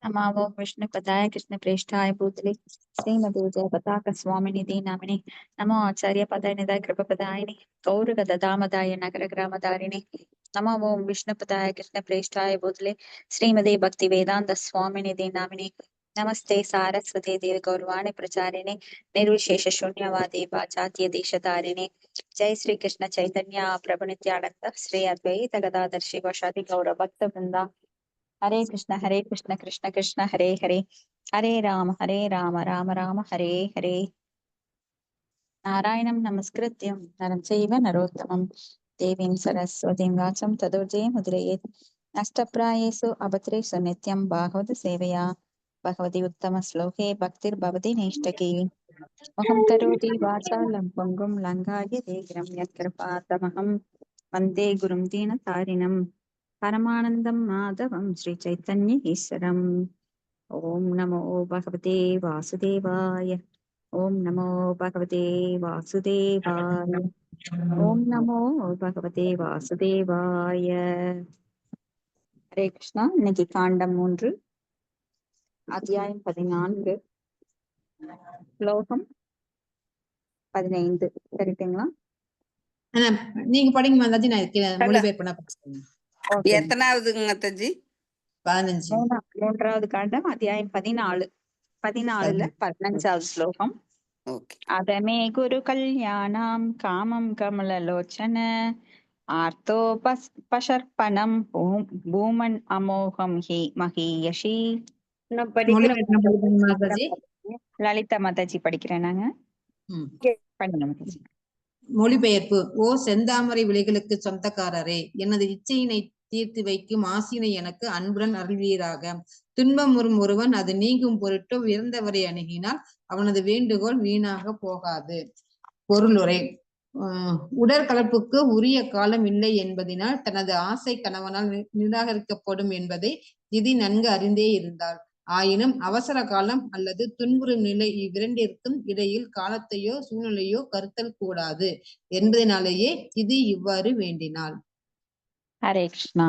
नमो विष्णुपदाय कृष्णप्रेष्ठाय भूतले श्रीमते जयपताक स्वामिनिधि नामिने नमो आचार्य पदनिधाय कृपपदायिने गौरगदामदाय नगरग्रामदारिणे नमो ओं विष्णुपदाय कृष्णप्रेष्ठाय भूतले श्रीमते भक्ति वेदांत स्वामिनिधि नामिने नमस्ते सारस्वती देवी गौरवाणी प्रचारिणे निर्विशेष शून्यवादी वाचात्य देशधारिणे जय श्री कृष्ण चैतन्य प्रभु नित्यानंद श्री अद्वैत गदाधर शिवशादि गौर भक्त वृंदा हरे कृष्ण कृष्ण कृष्ण हरे हरे हरे राम राम राम हरे हरे नारायणं नमस्कृत्यं नरं चैव नरोत्तमं देवीं सरस्वतीं वाचं तदोर्जे मुद्रयेत् नष्टप्रायेषु अभद्रेषु नित्यं भागवत सेवया भगवति उत्तमश्लोके भक्तिर्भवति नैष्टकी अहं करोति वाचालं पङ्गुं लङ्घाय देगिरं यत्कृपातमहं वन्दे गुरुं दीनतारिणं परमानन्दं माधवं श्रीचैतन्य ईश्वरम् ॐ नमो भगवते वासुदेवाय ॐ नमो भगवते वासुदेवाय ॐ नमो भगवते वासुदेवाय हरे कृष्णा இன்னைக்கு காண்டம் 3 அத்தியாயம் 14 ஸ்லோகம் 15 கரெக்ட்டுங்களா? நீங்க படிங்க மாதாஜி, நான் மொழிபெயர்ப்பு பண்ண ஓகே. எத்தனாவதுங்க அத்தாஜி? 15. மூன்றாவது காண்டம் அத்தியாயம் 14. 14ல 15வது ஸ்லோகம். ஓகே. அதமே குரு கல்யாணம் காமம் கமலலோச்சன ஆர்த்தோ பசர்ப்பணம் பூமன் அமோகம் ஹி மகியஷி. மாதாஜி, லலிதா மாதாஜி படிக்கிறேன் நாங்க. பண்ணுங்க மாதாஜி. மொழிபெயர்ப்பு. ஓ செந்தாமரை விலைகளுக்கு சொந்தக்காரரே, எனது இச்சையினை தீர்த்து வைக்கும் ஆசினை எனக்கு அன்புடன் அருள்வீராக. துன்பம் வரும் ஒருவன் அது நீங்கும் பொருட்டு உயர்ந்தவரை அணுகினால் அவனது வேண்டுகோள் வீணாக போகாது. பொருளுரை. உடற்கலப்புக்கு உரிய காலம் இல்லை என்பதனால் தனது ஆசை கணவனால் நிராகரிக்கப்படும் என்பதை திதி நன்கு அறிந்தே இருந்தாள். ஆயினும் அவசர காலம் அல்லது துன்புறும் நிலை இவ்விரண்டிற்கும் இடையில் காலத்தையோ சூழ்நிலையோ கருத்தல் கூடாது என்பதனாலேயே திதி இவ்வாறு வேண்டினாள். ஹரே கிருஷ்ணா.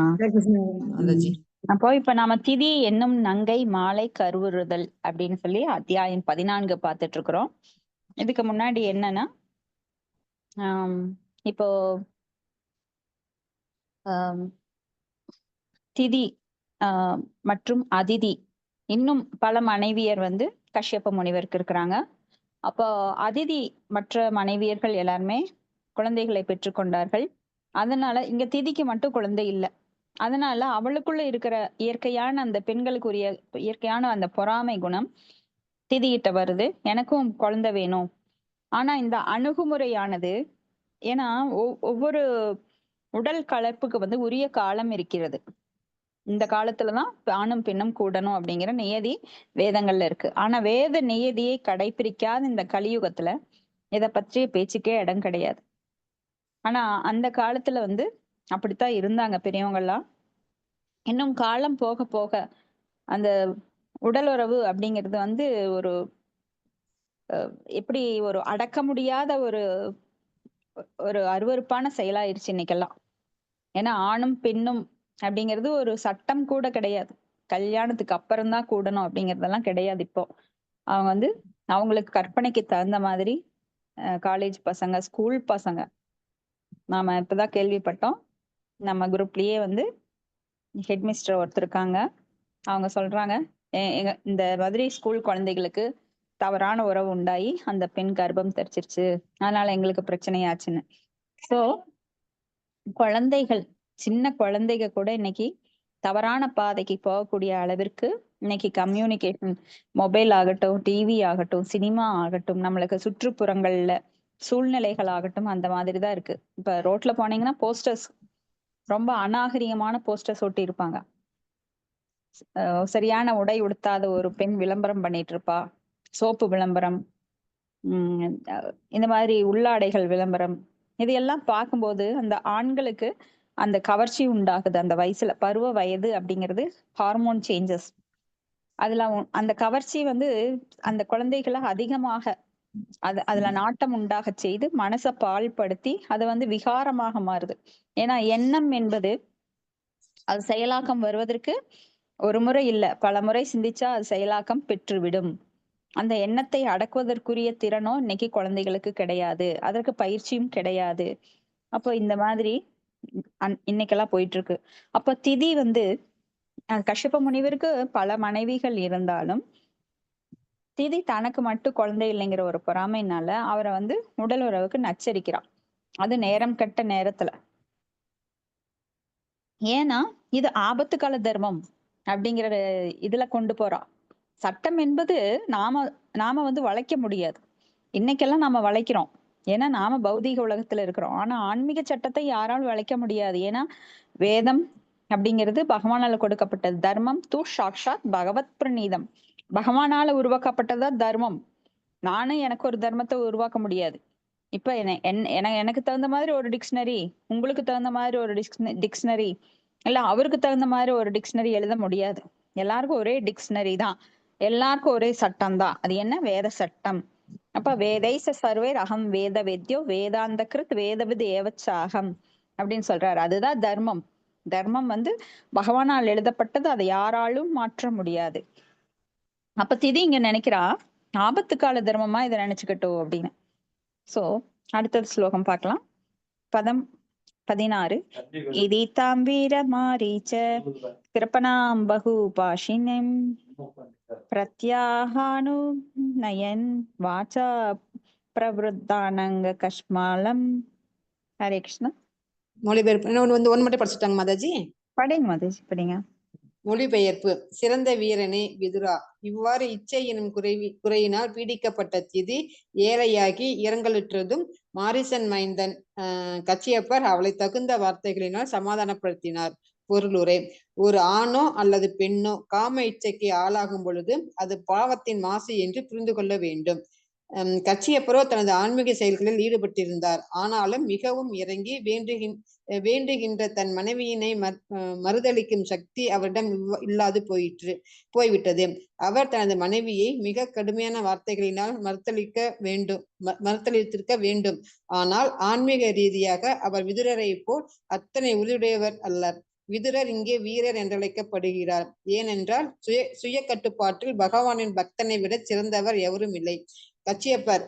அப்போ இப்ப நாம திதி என்னும் நங்கை மாலை கருவுறுதல் அப்படின்னு சொல்லி அத்தியாயம் 14 பார்த்துட்டு இருக்கிறோம். இதுக்கு முன்னாடி என்னன்னா, இப்போ திதி மற்றும் அதிதி இன்னும் பல மனைவியர் கஷ்யப முனிவருக்கு இருக்கிறாங்க. அப்போ அதிதி மற்ற மனைவியர்கள் எல்லாருமே குழந்தைகளை பெற்றுக்கொண்டார்கள். அதனால இங்க திதிக்கு மட்டும் குழந்தை இல்லை. அதனால அவளுக்குள்ள இருக்கிற இயற்கையான அந்த பெண்களுக்குரிய இயற்கையான அந்த பொறாமை குணம் திதியிட்ட வருது, எனக்கும் குழந்தை வேணும். ஆனா இந்த அணுகுமுறையானது, ஏன்னா ஒவ்வொரு உடல் கலப்புக்கு உரிய காலம் இருக்கிறது. இந்த காலத்துலதான் ஆணும் பெண்ணும் கூடணும் அப்படிங்கிற நியதி வேதங்கள்ல இருக்கு. ஆனா வேத நியதியை கடைபிடிக்காத இந்த கலியுகத்துல இத பற்றிய பேச்சுக்கே இடம் கிடையாது. ஆனா அந்த காலத்துல அப்படித்தான் இருந்தாங்க பெரியவங்கெல்லாம். இன்னும் காலம் போக போக அந்த உடல் உறவு அப்படிங்கிறது ஒரு எப்படி ஒரு அடக்க முடியாத ஒரு ஒரு அருவருப்பான செயலாயிருச்சு இன்னைக்கெல்லாம். ஏன்னா ஆணும் பெண்ணும் அப்படிங்கிறது ஒரு சட்டம் கூட கிடையாது. கல்யாணத்துக்கு அப்புறம்தான் கூடணும் அப்படிங்கறதெல்லாம் கிடையாது. இப்போ அவங்க அவங்களுக்கு கற்பனைக்கு தகுந்த மாதிரி காலேஜ் பசங்க, ஸ்கூல் பசங்க, நாம இப்பதான் கேள்விப்பட்டோம், நம்ம குரூப்லயே ஹெட்மிஸ்டர் ஒருத்தர் இருக்காங்க. அவங்க சொல்றாங்க, இந்த மாதிரி ஸ்கூல் குழந்தைகளுக்கு தவறான உறவு உண்டாகி அந்த பெண் கர்ப்பம் தரிச்சிருச்சு, அதனால எங்களுக்கு பிரச்சனையாச்சுன்னு. சோ குழந்தைகள், சின்ன குழந்தைங்க கூட இன்னைக்கு தவறான பாதைக்கு போகக்கூடிய அளவிற்கு இன்னைக்கு கம்யூனிகேஷன், மொபைல் ஆகட்டும், டிவி ஆகட்டும், சினிமா ஆகட்டும், நம்மளுக்கு சுற்றுப்புறங்கள்ல சூழ்நிலைகள் ஆகட்டும், அந்த மாதிரிதான் இருக்கு. இப்ப ரோட்ல போனீங்கன்னா போஸ்டர்ஸ், ரொம்ப அநாகரிகமான போஸ்டர்ஸ் ஒட்டி இருப்பாங்க. சரியான உடை உடுத்தாத ஒரு பெண் விளம்பரம் பண்ணிட்டு இருப்பா, சோப்பு விளம்பரம், இந்த மாதிரி உள்ளாடைகள் விளம்பரம். இதையெல்லாம் பார்க்கும்போது அந்த ஆண்களுக்கு அந்த கவர்ச்சி உண்டாகுது. அந்த வயசுல, பருவ வயது அப்படிங்கிறது ஹார்மோன் சேஞ்சஸ். அதுல அந்த கவர்ச்சி அந்த குழந்தைகளை அதிகமாக அதுல நாட்டம் உண்டாக செய்து மனசை பாழ்படுத்தி அது விகாரமாக மாறுது. ஏன்னா எண்ணம் என்பது அது செயலாக்கம் வருவதற்கு ஒரு முறை இல்ல, பல முறை சிந்திச்சா அது செயலாக்கம் பெற்றுவிடும். அந்த எண்ணத்தை அடக்குவதற்குரிய திறனோ இன்னைக்கு குழந்தைகளுக்கு கிடையாது. அதற்கு பயிற்சியும் கிடையாது. அப்போ இந்த மாதிரி இன்னைக்கெல்லாம் போயிட்டு இருக்கு. அப்ப திதி வந்து கஷ்யப முனிவருக்கு பல மனைவிகள் இருந்தாலும், திதி தனக்கு மட்டும் குழந்தை இல்லைங்கிற ஒரு பொறாமைனால அவரை வந்து உடல் உறவுக்கு நச்சரிக்கிறான். அது நேரம் கெட்ட நேரத்துல. ஏன்னா இது ஆபத்து கால தர்மம் அப்படிங்கிற இதுல கொண்டு போறா. சட்டம் என்பது நாம நாம வந்து வளைக்க முடியாது. இன்னைக்கெல்லாம் நாம வளைக்கிறோம். ஏன்னா நாம பௌதீக உலகத்துல இருக்கிறோம். ஆனா ஆன்மீக சட்டத்தை யாராலும் வளைக்க முடியாது. ஏன்னா வேதம் அப்படிங்கிறது பகவானால கொடுக்கப்பட்டது. தர்மம் தூ சாக்ஷாத் பகவத் பிரணீதம். பகவானால உருவாக்கப்பட்டதா தர்மம். நானும் எனக்கு ஒரு தர்மத்தை உருவாக்க முடியாது. இப்ப எனக்கு தகுந்த மாதிரி ஒரு டிக்ஷனரி, உங்களுக்கு தகுந்த மாதிரி ஒரு டிக்ஷனரி, இல்ல அவருக்கு தகுந்த மாதிரி ஒரு டிக்ஷனரி எழுத முடியாது. எல்லாருக்கும் ஒரே டிக்ஷனரி தான். எல்லாருக்கும் ஒரே சட்டம் தான். அது என்ன? வேத சட்டம். அப்ப வேதைச சர்வேர் அகம் வேத வேத்யோ வேதாந்த கிருத் வேதவித் ஏவச்சாகம் அப்படின்னு சொல்றாரு. அதுதான் தர்மம். தர்மம் வந்து பகவானால் எழுதப்பட்டது. அதை யாராலும் மாற்ற முடியாது. அப்ப திதி இங்க நினைக்கிறா ஆபத்து கால தர்மமா இதை நினைச்சுக்கட்டும் அப்படின்னு. சோ அடுத்தது ஸ்லோகம் பார்க்கலாம். பதம் 16. இதி தாம்பீர மாரீச்ச கிருபணாம் பகுபாஷினிம் பிரத்யாஹானு நயன் வாச்சா பிரவருத்தானங்க கஷ்மாலம். ஹரே கிருஷ்ணா. மொழிபெயர்ப்பு ஒன்னு மட்டும் படிச்சுட்டாங்க மாதாஜி. படிங்க மாதாஜி, படிங்க. மொழிபெயர்ப்பு. சிறந்த வீரனே விதுரா, இவ்வாறு இச்சை எனும் குறையினால் பீடிக்கப்பட்ட திதி ஏழையாகி இரங்கலுற்றதும் மாரிசன் மைந்தன் கச்சியப்பர் அவளை தகுந்த வார்த்தைகளினால் சமாதானப்படுத்தினார். பொருளுரை. ஒரு ஆணோ அல்லது பெண்ணோ காம இச்சைக்கு ஆளாகும் பொழுது அது பாவத்தின் மாசு என்று புரிந்து கொள்ள வேண்டும். கச்சியப்பரோ தனது ஆன்மீக செயல்களில் ஈடுபட்டிருந்தார். ஆனாலும் மிகவும் இறங்கி வேண்டுகின்ற தன் மனைவியினை மறுதளிக்கும் சக்தி அவரிடம் இல்லாது போய்விட்டது. அவர் தனது மனைவியை மிக கடுமையான வார்த்தைகளினால் மறுதளித்திருக்க வேண்டும். ஆனால் ஆன்மீக ரீதியாக அவர் விதுரரை போல் அத்தனை உறுதியுடையவர் அல்லர். விதுரர் இங்கே வீரர் என்றழைக்கப்படுகிறார். ஏனென்றால் சுய கட்டுப்பாட்டில் பகவானின் பக்தனை விட சிறந்தவர் எவரும் இல்லை. கச்சியப்பர்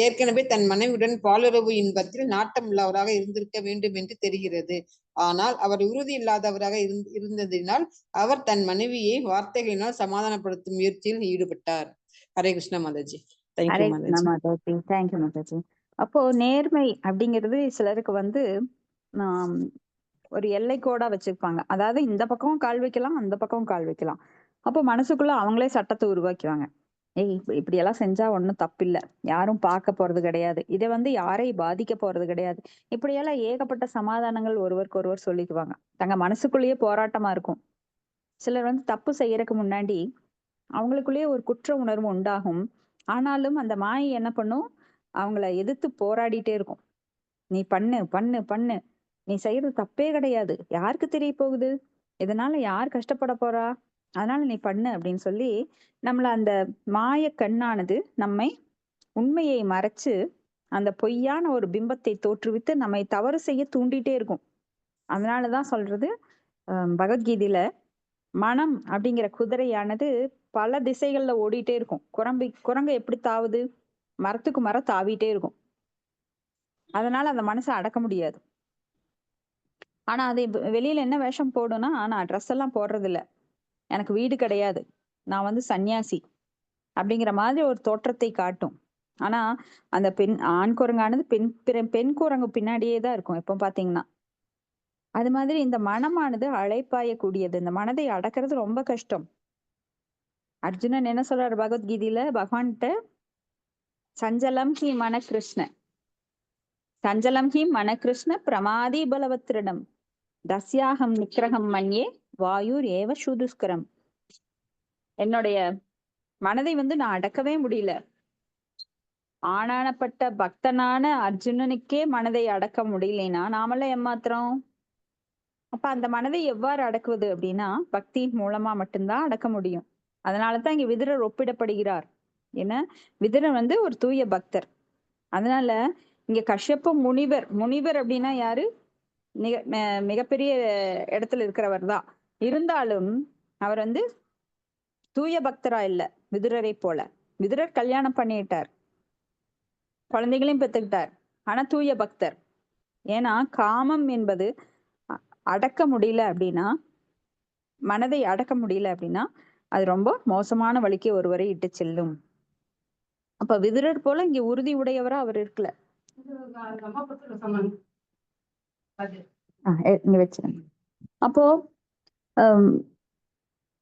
ஏற்கனவே தன் மனைவியுடன் பாலுறவு இன்பத்தில் நாட்டம் உள்ளவராக இருந்திருக்க வேண்டும் என்று தெரிகிறது. ஆனால் அவர் உறுதி இல்லாதவராக இருந்ததினால் அவர் தன் மனைவியை வார்த்தைகளினால் சமாதானப்படுத்தும் முயற்சியில் ஈடுபட்டார். ஹரே கிருஷ்ண மாதாஜி. ஹரே கிருஷ்ண மாதாஜி. தேங்க்யூ மாதாஜி. அப்போ நேர்மை அப்படிங்கிறது சிலருக்கு வந்து ஒரு எல்லை கோடா வச்சிருப்பாங்க. அதாவது இந்த பக்கம் கால் வைக்கலாம், அந்த பக்கம் கால் வைக்கலாம். அப்போ மனசுக்குள்ள அவங்களே சட்டத்தை உருவாக்குவாங்க. இப்படி எல்லாம் செஞ்சா ஒண்ணும் தப்பில்ல, யாரும் பார்க்க போறது கிடையாது, இதை வந்து யாரையும் பாதிக்க போறது கிடையாது, இப்படியெல்லாம் ஏகப்பட்ட சமாதானங்கள் ஒருவருக்கு ஒருவர் சொல்லிக்குவாங்க. தங்க மனசுக்குள்ளேயே போராட்டமா இருக்கும். சிலர் வந்து தப்பு செய்யறதுக்கு முன்னாடி அவங்களுக்குள்ளேயே ஒரு குற்ற உணர்வு உண்டாகும். ஆனாலும் அந்த மாயை என்ன பண்ணும்? அவங்கள எதிர்த்து போராடிட்டே இருக்கும். நீ பண்ணு பண்ணு பண்ணு, நீ செய்யறது தப்பே கிடையாது, யாருக்கு தெரிய போகுது, இதனால யார் கஷ்டப்பட போறா, அதனால நீ பண்ணு அப்படின்னு சொல்லி நம்மள அந்த மாய கண்ணானது நம்மை உண்மையை மறைச்சு அந்த பொய்யான ஒரு பிம்பத்தை தோற்றுவித்து நம்மை தவறு செய்ய தூண்டிட்டே இருக்கும். அதனாலதான் சொல்றது பகவத்கீதையில மனம் அப்படிங்கிற குதிரையானது பல திசைகள்ல ஓடிட்டே இருக்கும். குரங்கு எப்படி தாவுது? மரத்துக்கு மரம் தாவிட்டே இருக்கும். அதனால அந்த மனசை அடக்க முடியாது. ஆனா அது வெளியில என்ன வேஷம் போடும்னா, நான் ட்ரெஸ் எல்லாம் போடுறது இல்ல, எனக்கு வீடு கிடையாது, நான் வந்து சன்னியாசி அப்படிங்கிற மாதிரி ஒரு தோற்றத்தை காட்டும். ஆனா அந்த ஆண் குரங்கானது பெண் குரங்கு பின்னாடியே தான் இருக்கும் எப்ப பாத்தீங்கன்னா. அது மாதிரி இந்த மனமானது அழைப்பாயக்கூடியது. இந்த மனதை அடக்கிறது ரொம்ப கஷ்டம். அர்ஜுனன் என்ன சொல்றாரு பகவத்கீதையில பகவான்கிட்ட? சஞ்சலம் ஹி மன கிருஷ்ண, சஞ்சலம் ஹி மன கிருஷ்ண பிரமாதி பலவத்திரிடம் தஸ்யாகம் நிக்கிரகம் மன்யே வாயுர் ஏவ சுதுஸ்கரம். என்னுடைய மனதை வந்து நான் அடக்கவே முடியல. ஆனானப்பட்ட பக்தனான அர்ஜுனனுக்கே மனதை அடக்க முடியலைன்னா நாமெல்லாம் ஏமாத்துறோம். அப்ப அந்த மனதை எவ்வாறு அடக்குவது அப்படின்னா பக்தியின் மூலமா மட்டும்தான் அடக்க முடியும். அதனாலதான் இங்க விதுரர் ஒப்பிடப்படுகிறார். ஏன்னா விதுரர் வந்து ஒரு தூய பக்தர். அதனால இங்க கஷ்யப்ப முனிவர், முனிவர் அப்படின்னா யாரு? மிகப்பெரிய இடத்துல இருக்கிறவர் தான். இருந்தாலும் அவர் வந்து தூய பக்தரா இல்ல, விதுரரை போல. விதுரர் கல்யாணம் பண்ணிட்டார், குழந்தைகளையும் பெற்றுக்கிட்டார், ஆனா தூய பக்தர். ஏன்னா காமம் என்பது அடக்க முடியல அப்படின்னா, மனதை அடக்க முடியல அப்படின்னா அது ரொம்ப மோசமான வழிக்கு ஒருவரை இட்டு செல்லும். அப்ப விதுரர் போல இங்க உறுதி உடையவரா அவர் இருக்கல. இங்க வச்சிருங்க. அப்போ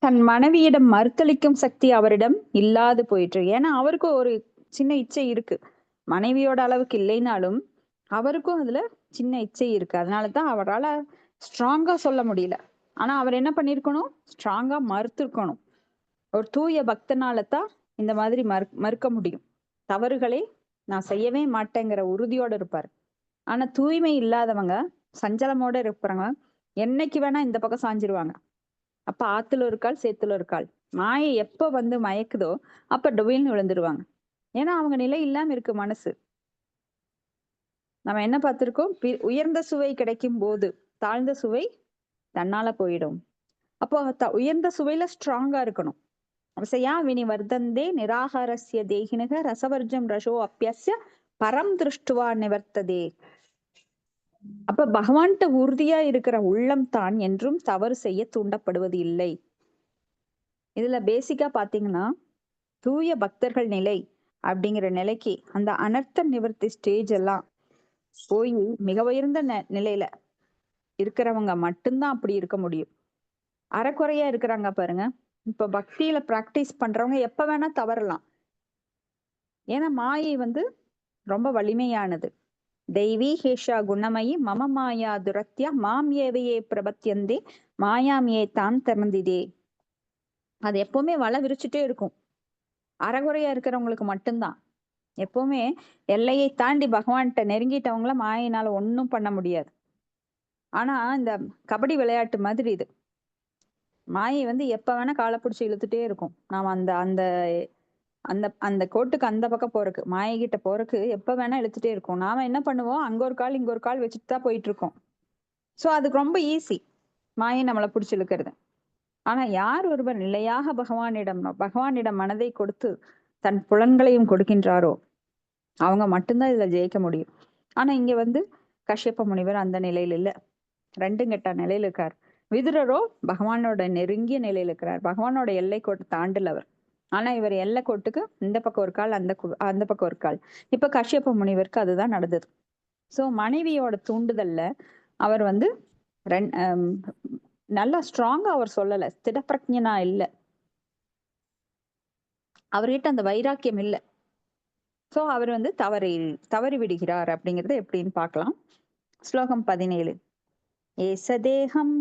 தன் மனைவியிடம் மறுத்தளிக்கும் சக்தி அவரிடம் இல்லாது போயிற்று. ஏன்னா அவருக்கும் ஒரு சின்ன இச்சை இருக்கு, மனைவியோட அளவுக்கு இல்லைனாலும் அவருக்கும் அதுல சின்ன இச்சை இருக்கு. அதனாலதான் அவரால் ஸ்ட்ராங்கா சொல்ல முடியல. ஆனா அவர் என்ன பண்ணிருக்கணும், ஸ்ட்ராங்கா மறுத்திருக்கணும். ஒரு தூய பக்தனாலதான் இந்த மாதிரி மறுக்க முடியும். தவறுகளை நான் செய்யவே மாட்டேங்கிற உறுதியோட இருப்பாரு. ஆனா தூய்மை இல்லாதவங்க, சஞ்சலமோட இருப்பாங்க, என்னைக்கு வேணா இந்த பக்கம் சாஞ்சிருவாங்க. அப்ப ஆத்துல ஒரு கால் சேத்துல ஒரு கால். மாயை எப்ப வந்து மயக்குதோ அப்ப டொயில்னு விழுந்துருவாங்க. ஏன்னா அவங்க நிலை இல்லாம இருக்கு மனசு. நம்ம என்ன பார்த்திருக்கோம், உயர்ந்த சுவை கிடைக்கும் போது தாழ்ந்த சுவை தன்னால போயிடும். அப்போ உயர்ந்த சுவையில ஸ்ட்ராங்கா இருக்கணும். அவசையா வினி வர்தந்தே நிராகாரஸ்ய தேகினக ரசவர்ஜம் ரசோ அப்பியஸ்ய பரம் திருஷ்டுவா நிவர்த்ததே. அப்ப பகவான்கிட்ட உறுதியா இருக்கிற உள்ளம் தான் என்றும் தவறு செய்ய தூண்டப்படுவது இல்லை. இதுல பேசிக்கா பாத்தீங்கன்னா, தூய பக்தர்கள் நிலை அப்படிங்கிற நிலைக்கு அந்த அனர்த்த நிவர்த்தி ஸ்டேஜ் எல்லாம் போய் மிக உயர்ந்த நிலையில இருக்கிறவங்க மட்டும்தான் அப்படி இருக்க முடியும். அறக்குறையா இருக்கிறாங்க பாருங்க, இப்ப பக்தியில பிராக்டிஸ் பண்றவங்க எப்ப வேணா தவறலாம். ஏன்னா மாயை வந்து ரொம்ப வலிமையானது. தெய்வீ ஹேஷா குணமயி மம மாயா துரத்யா மாம் ஏவையே பிரபத்தியந்தே மாயாம் ஏ தான் திறந்திதே. அது எப்பவுமே வலை விரிச்சுட்டே இருக்கும். அறகுறையா இருக்கிறவங்களுக்கு மட்டும்தான். எப்பவுமே எல்லையை தாண்டி பகவான்கிட்ட நெருங்கிட்டவங்கள மாயினால ஒன்னும் பண்ண முடியாது. ஆனா இந்த கபடி விளையாட்டு மாதிரி இது. மாயை வந்து எப்ப வேணா காலை பிடிச்சி இழுத்துட்டே இருக்கும். நாம அந்த அந்த அந்த அந்த கோட்டுக்கு அந்த பக்கம் போறக்கு, மாயை கிட்ட போறக்கு எப்ப வேணா இழுத்துட்டே இருக்கும். நாம என்ன பண்ணுவோம், அங்க ஒரு கால் இங்க ஒரு கால் வச்சுட்டு தான் போயிட்டு இருக்கோம். சோ அதுக்கு ரொம்ப ஈஸி மாயை நம்மளை பிடிச்சி இழுக்கிறது. ஆனா யார் ஒருவர் நிலையாக பகவானிடம் மனதை கொடுத்து தன் புலன்களையும் கொடுக்கின்றாரோ அவங்க மட்டும்தான் இதுல ஜெயிக்க முடியும். ஆனா இங்க வந்து கஷ்யப்ப முனிவர் அந்த நிலையில இல்ல, ரெண்டும் கெட்ட நிலையில இருக்கார். விதுரரோ பகவானோட நெருங்கிய நிலையில இருக்கிறார், பகவானோட எல்லை கோட்டு தாண்டல் அவர். ஆனா இவர் எல்லை கோட்டுக்கு இந்த பக்கம் ஒரு கால், அந்த பக்கம் ஒரு கால். இப்ப கஷ்யப்ப முனிவருக்கு அதுதான் நடந்தது. சோ மனைவியோட தூண்டுதல்ல அவர் வந்து நல்லா ஸ்ட்ராங்கா அவர் சொல்லல, ஸ்திடப்பிரஜனா இல்ல, அவர்கிட்ட அந்த வைராக்கியம் இல்ல. சோ அவர் வந்து தவறி விடுகிறார். அப்படிங்கறது எப்படின்னு பார்க்கலாம். ஸ்லோகம் 17. ஏசதேகம்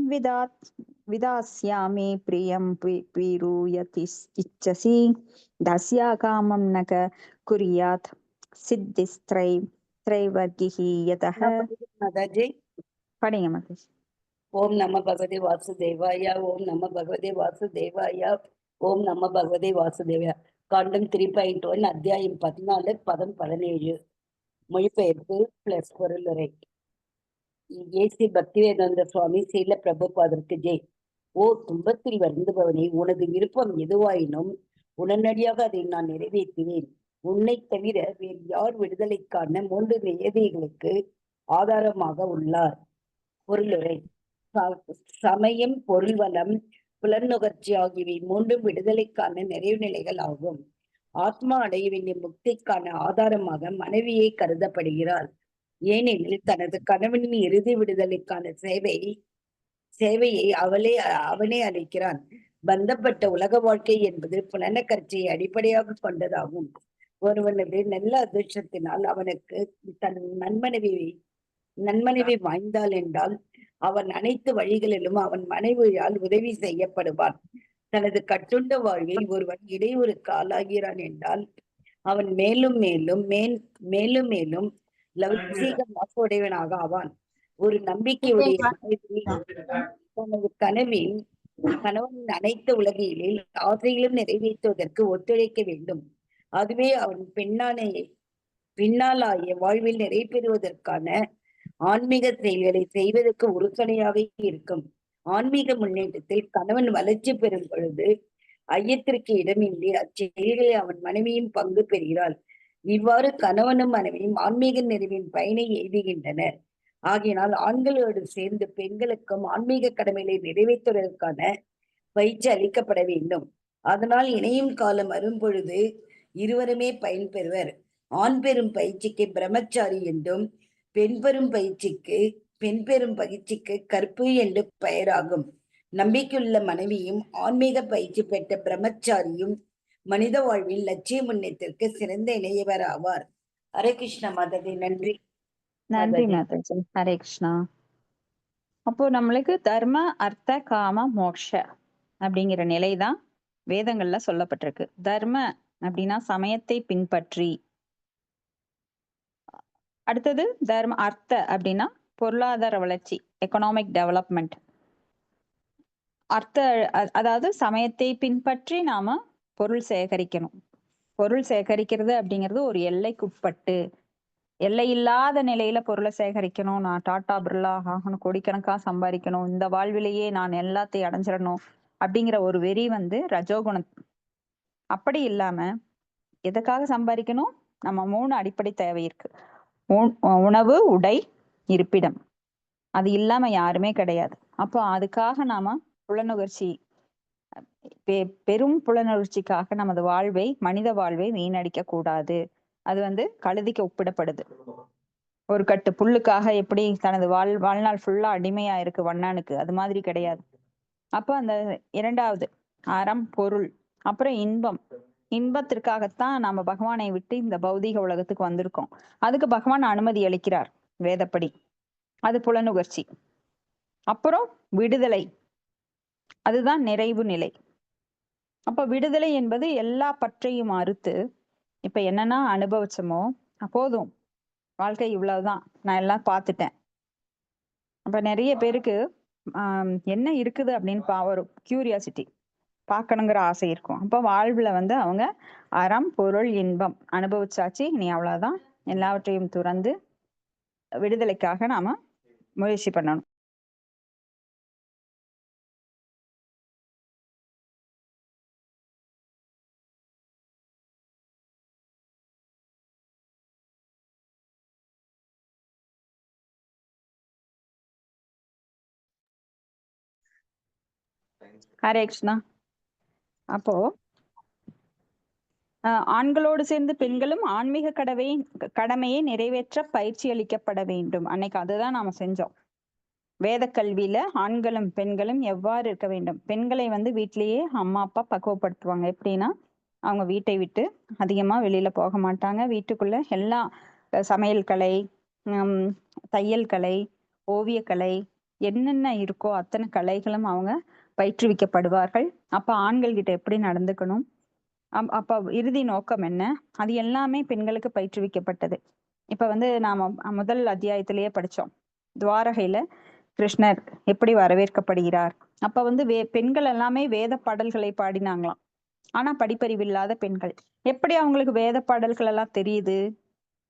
விதாஸ்யாமி பிரியம் பீரூயதி இச்சசி தஸ்யா காமம் நக குறியாத் சித்திஸ்திரைவர்கிஹி யதஹ. மாதாஜி படிங்க மாதாஜி. ஓம் நம பகவதே வாசுதேவாயா, ஓம் நம பகவதே வாசுதேவாயா, ஓம் நம பகவதே வாசுதேவாயா. காண்டம் 3.1, அத்தியாயம் 14, பதம் 17. மொழிபெயர்ப்பு பிளஸ் பொருளுரை. ஏசி பக்திவேதாந்த சுவாமி ஸ்ரீல பிரபுபாதருக்கு ஜெய். ஓ துன்பத்தில் வருந்துபவனே, உனது விருப்பம் எதுவாயினும் உடனடியாக அதை நான் நிறைவேற்றுவேன். உன்னை தவிர வேறு யார் விடுதலைக்கான 3 நியதிகளுக்கு ஆதாரமாக உள்ளார். பொருளுரை. சமயம், பொருள்வளம், புலநுகர்ச்சி ஆகியவை 3 விடுதலைக்கான நிறைவு நிலைகள் ஆகும். ஆத்மா அடைய வேண்டிய முக்திக்கான ஆதாரமாக மனைவியை கருதப்படுகிறார். ஏனெனில் தனது கணவனின் இறுதி விடுதலைக்கான சேவையை அவனே அளிக்கிறான். பந்தப்பட்ட உலக வாழ்க்கை என்பது புலனக்கட்சியை அடிப்படையாக கொண்டதாகும். ஒருவனது நல்ல அதிர்ஷ்டத்தினால் அவனுக்கு தன் நன்மனைவி வாய்ந்தாள் என்றால் அவன் அனைத்து வழிகளிலும் அவன் மனைவியால் உதவி செய்யப்படுவான். தனது கட்டுண்ட வாழ்வில் ஒருவன் இடையூறுக்கு ஆளாகிறான் என்றால் அவன் மேலும் மேலும் லௌகீக வாக்குடையவனாக ஆவான். ஒரு நம்பிக்கையுடைய தனது கணவனின் அனைத்து உலகியலில் ஆசைகளும் நிறைவேற்றுவதற்கு ஒத்துழைக்க வேண்டும். அதுவே அவன் பின்னாலாய வாழ்வில் நிறைவேறுவதற்கான ஆன்மீக செயல்களை செய்வதற்கு உறுதுணையாக இருக்கும். ஆன்மீக முன்னேற்றத்தில் கணவன் வளர்ச்சி பெறும் பொழுது ஐயத்திற்கு இடமின்றி அச்செயல்களில் அவன் மனைவியும் பங்கு பெறுகிறாள். இவ்வாறு கணவனும் மனைவியும் ஆன்மீக நிறைவின் பயனை எய்துகின்றனர். ஆகையினால் ஆண்களோடு சேர்ந்து பெண்களுக்கும் ஆன்மீக கடமைகளை நிறைவேற்றுவதற்கான பயிற்சி அளிக்கப்பட வேண்டும். அதனால் இணையும் காலம் வரும் பொழுது இருவருமே பயன்பெறுவர். ஆண் பெறும் பயிற்சிக்கு பிரம்மச்சாரி என்றும், பெண் பெறும் பயிற்சிக்கு கற்பு என்று பெயராகும். நம்பிக்கையுள்ள மனைவியும் ஆன்மீக பயிற்சி பெற்ற பிரம்மச்சாரியும் மனித வாழ்வில் லட்சிய முன்னேற்றத்திற்கு சிறந்த இணையவர் ஆவார். ஹரே கிருஷ்ண மாதவி. நன்றி. நன்றி மாதாஜி. ஹரே கிருஷ்ணா. அப்போ நம்மளுக்கு தர்ம, அர்த்த, காம, மோக்ஷ அப்படிங்கிற நிலைதான் வேதங்கள்ல சொல்லப்பட்டிருக்கு. தர்ம அப்படின்னா சமயத்தை பின்பற்றி, அடுத்தது அர்த்த அப்படின்னா பொருளாதார வளர்ச்சி, எக்கனாமிக் டெவலப்மெண்ட். அதாவது சமயத்தை பின்பற்றி நாம பொருள் சேகரிக்கணும். பொருள் சேகரிக்கிறது அப்படிங்கிறது ஒரு எல்லைக்குட்பட்டு, எல்லை இல்லாத நிலையில பொருளை சேகரிக்கணும். நான் டாடா பிர்லா ஆகணும், கோடிக்கணக்கா சம்பாதிக்கணும், இந்த வாழ்விலேயே நான் எல்லாத்தையும் அடைஞ்சிடணும் அப்படிங்கிற ஒரு வெறி ரஜோகுணம். அப்படி இல்லாம எதுக்காக சம்பாதிக்கணும்? நம்ம 3 அடிப்படை தேவை இருக்கு. உணவு, உடை, இருப்பிடம். அது இல்லாம யாருமே கிடையாது. அப்போ அதுக்காக நாம புலனுகர்ச்சி, பெரும் புலனுணர்ச்சிக்காக நமது வாழ்வை, மனித வாழ்வை வீணடிக்க கூடாது. அது கழுதிக்கு ஒப்பிடப்படுது. ஒரு கட்டு புல்லுக்காக எப்படி தனது வாழ்நாள் ஃபுல்லா அடிமையா இருக்கு வண்ணானுக்கு, அது மாதிரி கிடையாது. அப்ப அந்த 2வது அறம், பொருள், அப்புறம் இன்பம். இன்பத்திற்காகத்தான் நாம பகவானை விட்டு இந்த பௌதீக உலகத்துக்கு வந்திருக்கோம். அதுக்கு பகவான் அனுமதி அளிக்கிறார் வேதப்படி. அது புலனுகர்ச்சி. அப்புறம் விடுதலை, அதுதான் நிறைவு நிலை. அப்ப விடுதலை என்பது எல்லா பற்றையும் அறுத்து, இப்ப என்னன்னா அனுபவிச்சோமோ போதும், வாழ்க்கை இவ்வளவுதான், நான் எல்லாம் பார்த்துட்டேன். அப்ப நிறைய பேருக்கு என்ன இருக்குது அப்படின்னு ஒரு கியூரியாசிட்டி, பார்க்கணுங்கிற ஆசை இருக்கும். அப்ப வாழ்வுல அவங்க அறம், பொருள், இன்பம் அனுபவிச்சாச்சு, இனி அவ்வளவுதான், எல்லாவற்றையும் துறந்து விடுதலைக்காக நாம முயற்சி பண்ணணும். ஹரே கிருஷ்ணா. அப்போ ஆண்களோடு சேர்ந்து பெண்களும் ஆன்மீக கடமையை நிறைவேற்ற பயிற்சி அளிக்கப்பட வேண்டும். அன்னைக்கு அதுதான் நாம செஞ்சோம். வேத கல்வியில ஆண்களும் பெண்களும் எவ்வாறு இருக்க வேண்டும். பெண்களை வீட்டிலேயே அம்மா அப்பா பக்குவப்படுத்துவாங்க. எப்படின்னா, அவங்க வீட்டை விட்டு அதிகமா வெளியில போக மாட்டாங்க. வீட்டுக்குள்ள எல்லா சமையல் கலை, தையல் கலை, ஓவியக்கலை, என்னென்ன இருக்கோ அத்தனை கலைகளும் அவங்க பயிற்றுவிக்கப்படுவார்கள். அப்ப ஆண்கள் கிட்ட எப்படி நடந்துக்கணும், அப்ப இறுதி நோக்கம் என்ன, அது எல்லாமே பெண்களுக்கு பயிற்றுவிக்கப்பட்டது. இப்ப நாம முதல் அத்தியாயத்திலேயே படிச்சோம். துவாரகையில கிருஷ்ணர் எப்படி வரவேற்கப்படுகிறார். அப்ப பெண்கள் எல்லாமே வேத பாடல்களை பாடினாங்களாம். ஆனா படிப்பறிவு இல்லாத பெண்கள். எப்படி அவங்களுக்கு வேத பாடல்கள் எல்லாம் தெரியுது?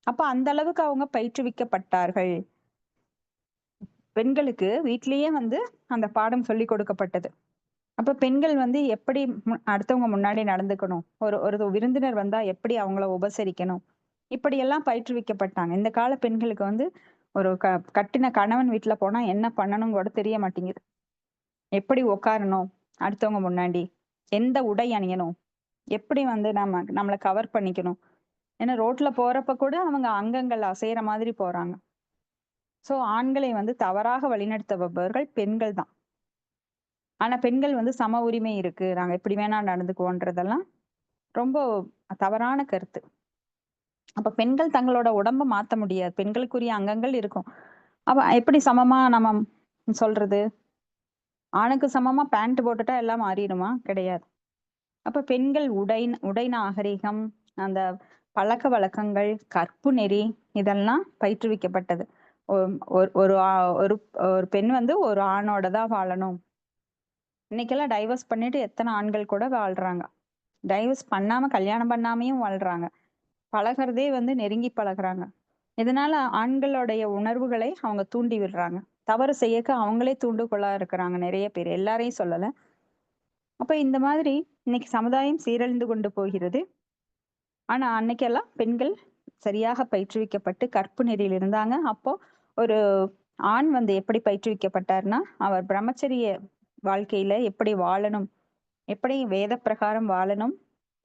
அப்ப அந்த அளவுக்கு அவங்க பயிற்றுவிக்கப்பட்டார்கள். பெண்களுக்கு வீட்லயே அந்த பாடம் சொல்லி கொடுக்கப்பட்டது. அப்ப பெண்கள் எப்படி அடுத்தவங்க முன்னாடி நடந்துக்கணும், ஒரு விருந்தினர் வந்தா எப்படி அவங்கள உபசரிக்கணும், இப்படி எல்லாம் பயிற்றுவிக்கப்பட்டாங்க. இந்த கால பெண்களுக்கு ஒரு கட்டின கணவன் வீட்டுல போனா என்ன பண்ணணும் கூட தெரிய மாட்டேங்குது. எப்படி உட்காரணும் அடுத்தவங்க முன்னாடி, எந்த உடை அணியணும், எப்படி நம்மளை கவர் பண்ணிக்கணும். ஏன்னா ரோட்ல போறப்ப கூட அவங்க அங்கங்கள் அசைற மாதிரி போறாங்க. சோ ஆண்களை தவறாக வழிநடத்துபவர்கள் பெண்கள் தான். ஆனா பெண்கள் சம உரிமை இருக்கு, நாங்க எப்படி வேணா நடந்துக்குவோன்றதெல்லாம் ரொம்ப தவறான கருத்து. அப்ப பெண்கள் தங்களோட உடம்ப மாத்த முடியாது. பெண்களுக்குரிய அங்கங்கள் இருக்கும். அப்ப எப்படி சமமா நம்ம சொல்றது? ஆணுக்கு சமமா பேண்ட் போட்டுட்டா எல்லாம் மாறிடுமா? கிடையாது. அப்ப பெண்கள் உடை நாகரிகம், அந்த பழக்க வழக்கங்கள், கற்பு நெறி, இதெல்லாம் பயிற்றுவிக்கப்பட்டது. ஒரு ஒரு பெண் ஒரு ஆணோட தான் வாழணும். இன்னைக்கெல்லாம் டைவர்ஸ் பண்ணிட்டு எத்தனை ஆண்கள் கூட வாழ்றாங்க. டைவர்ஸ் பண்ணாம கல்யாணம் பண்ணாமையும் வாழ்றாங்க. பழகிறதே நெருங்கி பழகுறாங்க. இதனால ஆண்களுடைய உணர்வுகளை அவங்க தூண்டி விடுறாங்க. தவறு செய்யக்க அவங்களே தூண்டுகோலா இருக்கிறாங்க நிறைய பேர், எல்லாரையும் சொல்லல. அப்ப இந்த மாதிரி இன்னைக்கு சமுதாயம் சீரழிந்து கொண்டு போகிறது. ஆனா அன்னைக்கெல்லாம் பெண்கள் சரியாக பயிற்றுவிக்கப்பட்டு கற்பு நெறியில் இருந்தாங்க. அப்போ ஒரு ஆண் வந்து எப்படி பயிற்றுவிக்கப்பட்டார்னா, அவர் பிரம்மச்சரிய வாழ்க்கையில எப்படி வாழணும், எப்படி வேத பிரகாரம் வாழணும்,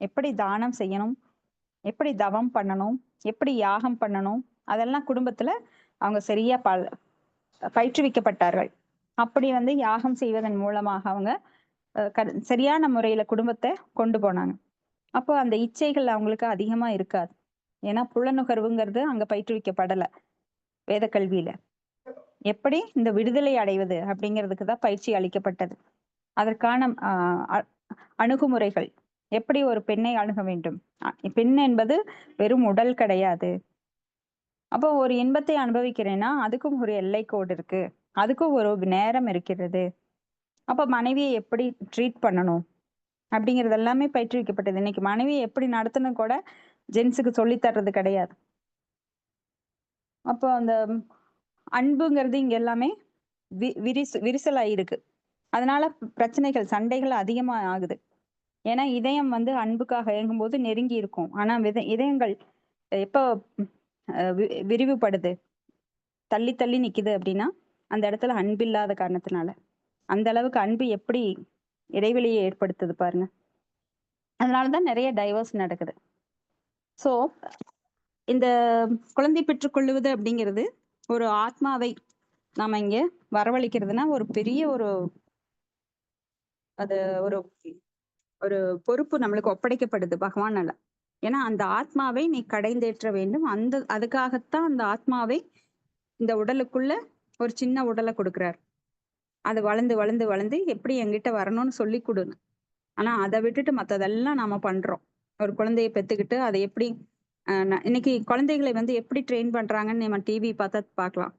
எப்படி தானம் செய்யணும், எப்படி தவம் பண்ணணும், எப்படி யாகம் பண்ணணும், அதெல்லாம் குடும்பத்துல அவங்க சரியா பயிற்றுவிக்கப்பட்டார்கள். அப்படி வந்து யாகம் செய்வதன் மூலமாக அவங்க சரியான முறையில குடும்பத்தை கொண்டு போனாங்க. அப்போ அந்த இச்சைகள் அவங்களுக்கு அதிகமா இருக்காது. ஏன்னா புலனுகர்வுங்கிறது அங்க பயிற்றுவிக்கப்படல வேத கல்வியில. எப்படி இந்த விடுதலை அடைவது அப்படிங்கிறதுக்கு தான் பயிற்சி அளிக்கப்பட்டது. அதற்கான அணுகுமுறைகள், எப்படி ஒரு பெண்ணை அணுக வேண்டும். பெண் என்பது வெறும் உடல் கிடையாது. அப்போ ஒரு இன்பத்தை அனுபவிக்கிறேன்னா அதுக்கும் ஒரு எல்லைக்கோடு இருக்கு, அதுக்கும் ஒரு நேரம் இருக்கிறது. அப்ப மனைவியை எப்படி ட்ரீட் பண்ணணும் அப்படிங்கிறது எல்லாமே பயிற்றுவிக்கப்பட்டது. இன்னைக்கு மனைவியை எப்படி நடத்தணும் கூட ஜென்ஸுக்கு சொல்லி தர்றது கிடையாது. அப்போ அந்த அன்புங்கிறது இங்க எல்லாமே விரிசலாயிருக்கு. அதனால பிரச்சனைகள், சண்டைகள் அதிகமா ஆகுது. ஏன்னா இதயம் வந்து அன்புக்காக இயங்கும்போது நெருங்கி இருக்கும். ஆனா இதயங்கள் எப்போ விரிவுபடுது, தள்ளி தள்ளி நிக்குது அப்படின்னா அந்த இடத்துல அன்பு இல்லாத காரணத்தினால. அந்த அளவுக்கு அன்பு எப்படி இடைவெளியை ஏற்படுத்துது பாருங்க. அதனாலதான் நிறைய டைவர்ஸ் நடக்குது. சோ இந்த குழந்தை பெற்றுக் கொள்ளுவது அப்படிங்கிறது ஒரு ஆத்மாவை நாம இங்க வரவழைக்கிறதுனா ஒரு பெரிய ஒரு அது ஒரு ஒரு பொறுப்பு நம்மளுக்கு ஒப்படைக்கப்படுது பகவானால. ஏன்னா அந்த ஆத்மாவை நீ கடைந்தேற்ற வேண்டும். அதுக்காகத்தான் அந்த ஆத்மாவை இந்த உடலுக்குள்ள ஒரு சின்ன உடலை கொடுக்கிறார். அது வளர்ந்து வளர்ந்து வளர்ந்து எப்படி என்கிட்ட வரணும்னு சொல்லி கொடுங்க. ஆனா அதை விட்டுட்டு மத்ததெல்லாம் நாம பண்றோம். ஒரு குழந்தைய பெத்துக்கிட்டு அதை எப்படி இன்னைக்கு குழந்தைகளை வந்து எப்படி ட்ரெயின் பண்றாங்கன்னு நம்ம டிவி பார்த்தா பார்க்கலாம்.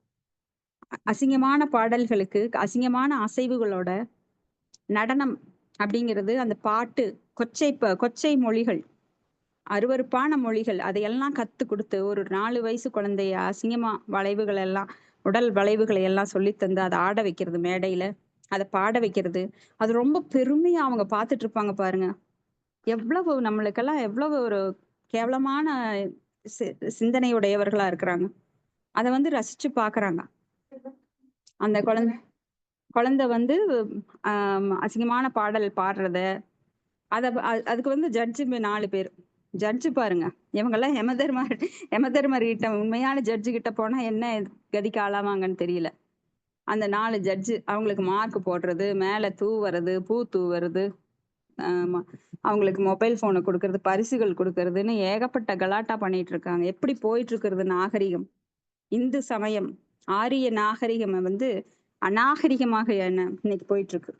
அசிங்கமான பாடல்களுக்கு, அசிங்கமான அசைவுகளோட நடனம் அப்படிங்கிறது, அந்த பாட்டு, கொச்சை மொழிகள், அருவருப்பான மொழிகள், அதையெல்லாம் கத்து கொடுத்து ஒரு 4 வயசு குழந்தைய அசிங்கமா வளைவுகள் எல்லாம், உடல் வளைவுகளை எல்லாம் சொல்லி தந்து அதை ஆட வைக்கிறது, மேடையில அதை பாட வைக்கிறது. அது ரொம்ப பெருமையா அவங்க பார்த்துட்டு இருப்பாங்க பாருங்க. எவ்வளவு நம்மளுக்கெல்லாம் எவ்வளவு ஒரு கேவலமான சிந்தனையுடையவர்களா இருக்கிறாங்க. அதை வந்து ரசிச்சு பாக்குறாங்க. அந்த குழந்தை வந்து அசிங்கமான பாடல் பாடுறத அதுக்கு வந்து ஜட்ஜு 4 பேர் ஜட்ஜு பாருங்க. இவங்கெல்லாம் யமதர்மர் கிட்ட, உண்மையான ஜட்ஜு கிட்ட போனா என்ன கதிக்கு ஆளாவாங்கன்னு தெரியல. அந்த 4 ஜட்ஜு அவங்களுக்கு மார்க் போடுறது, மேல தூவுறது, பூ தூவுறது, அவங்களுக்கு மொபைல் போனை கொடுக்கறது, பரிசுகள் கொடுக்கறதுன்னு ஏகப்பட்ட கலாட்டா பண்ணிட்டு இருக்காங்க. எப்படி போயிட்டு இருக்கிறது நாகரிகம்? இந்து சமயம், ஆரிய நாகரிகம் வந்து அநாகரிகமாக இன்னைக்கு போயிட்டு இருக்கு.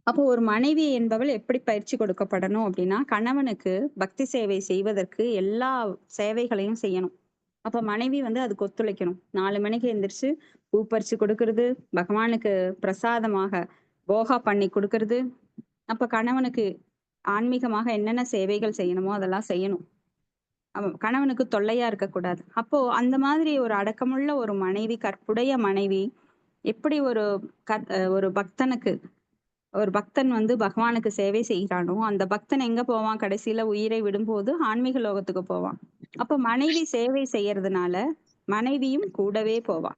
அப்போ ஒரு மனைவி என்பவள் எப்படி பயிற்சி கொடுக்கப்படணும் அப்படின்னா, கணவனுக்கு பக்தி சேவை செய்வதற்கு எல்லா சேவைகளையும் செய்யணும். அப்ப மனைவி வந்து அதுக்கு ஒத்துழைக்கணும். 4 மணிக்கு எந்திரிச்சு பூ பறிச்சு கொடுக்கறது, பகவானுக்கு பிரசாதமாக போகா பண்ணி கொடுக்கறது. அப்ப கணவனுக்கு ஆன்மீகமாக என்னென்ன சேவைகள் செய்யணுமோ அதெல்லாம் செய்யணும். கணவனுக்கு தொல்லையா இருக்கக்கூடாது. அப்போ அந்த மாதிரி ஒரு அடக்கமுள்ள ஒரு மனைவி, கற்புடைய மனைவி எப்படி ஒரு பக்தன் வந்து பகவானுக்கு சேவை செய்கிறானோ, அந்த பக்தன் எங்க போவான்? கடைசியில உயிரை விடும்போது ஆன்மீக லோகத்துக்கு போவான். அப்ப மனைவி சேவை செய்யறதுனால மனைவியும் கூடவே போவான்.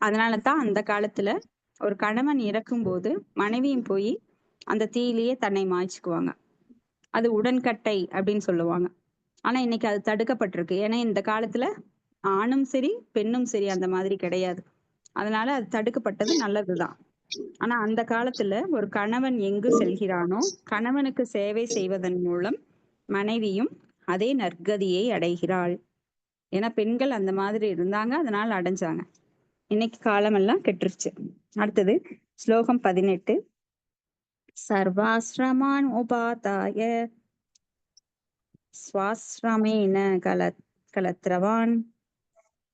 அதனாலதான் அந்த காலத்துல ஒரு கணவன் இறக்கும்போது மனைவியும் போய் அந்த தீயிலேயே தன்னை மாய்ச்சுக்குவாங்க. அது உடன்கட்டை அப்படின்னு சொல்லுவாங்க. ஆனா இன்னைக்கு அது தடுக்கப்பட்டிருக்கு. ஏன்னா இந்த காலத்துல ஆணும் சரி பெண்ணும் சரி அந்த மாதிரி கிடையாது. அதனால அது தடுக்கப்பட்டது நல்லதுதான். ஆனா அந்த காலத்துல ஒரு கணவன் எங்கு செல்கிறானோ, கணவனுக்கு சேவை செய்வதன் மூலம் மனைவியும் அதே நற்கதியை அடைகிறாள். ஏன்னா பெண்கள் அந்த மாதிரி இருந்தாங்க, அதனால அடைஞ்சாங்க. இன்னைக்கு காலமெல்லாம் கெட்டுருச்சு. அடுத்தது ஸ்லோகம் 18. சர்வாஸ்ரமான் உபாதாய ஸ்வாஸ்ரமேன கலத்ரவான்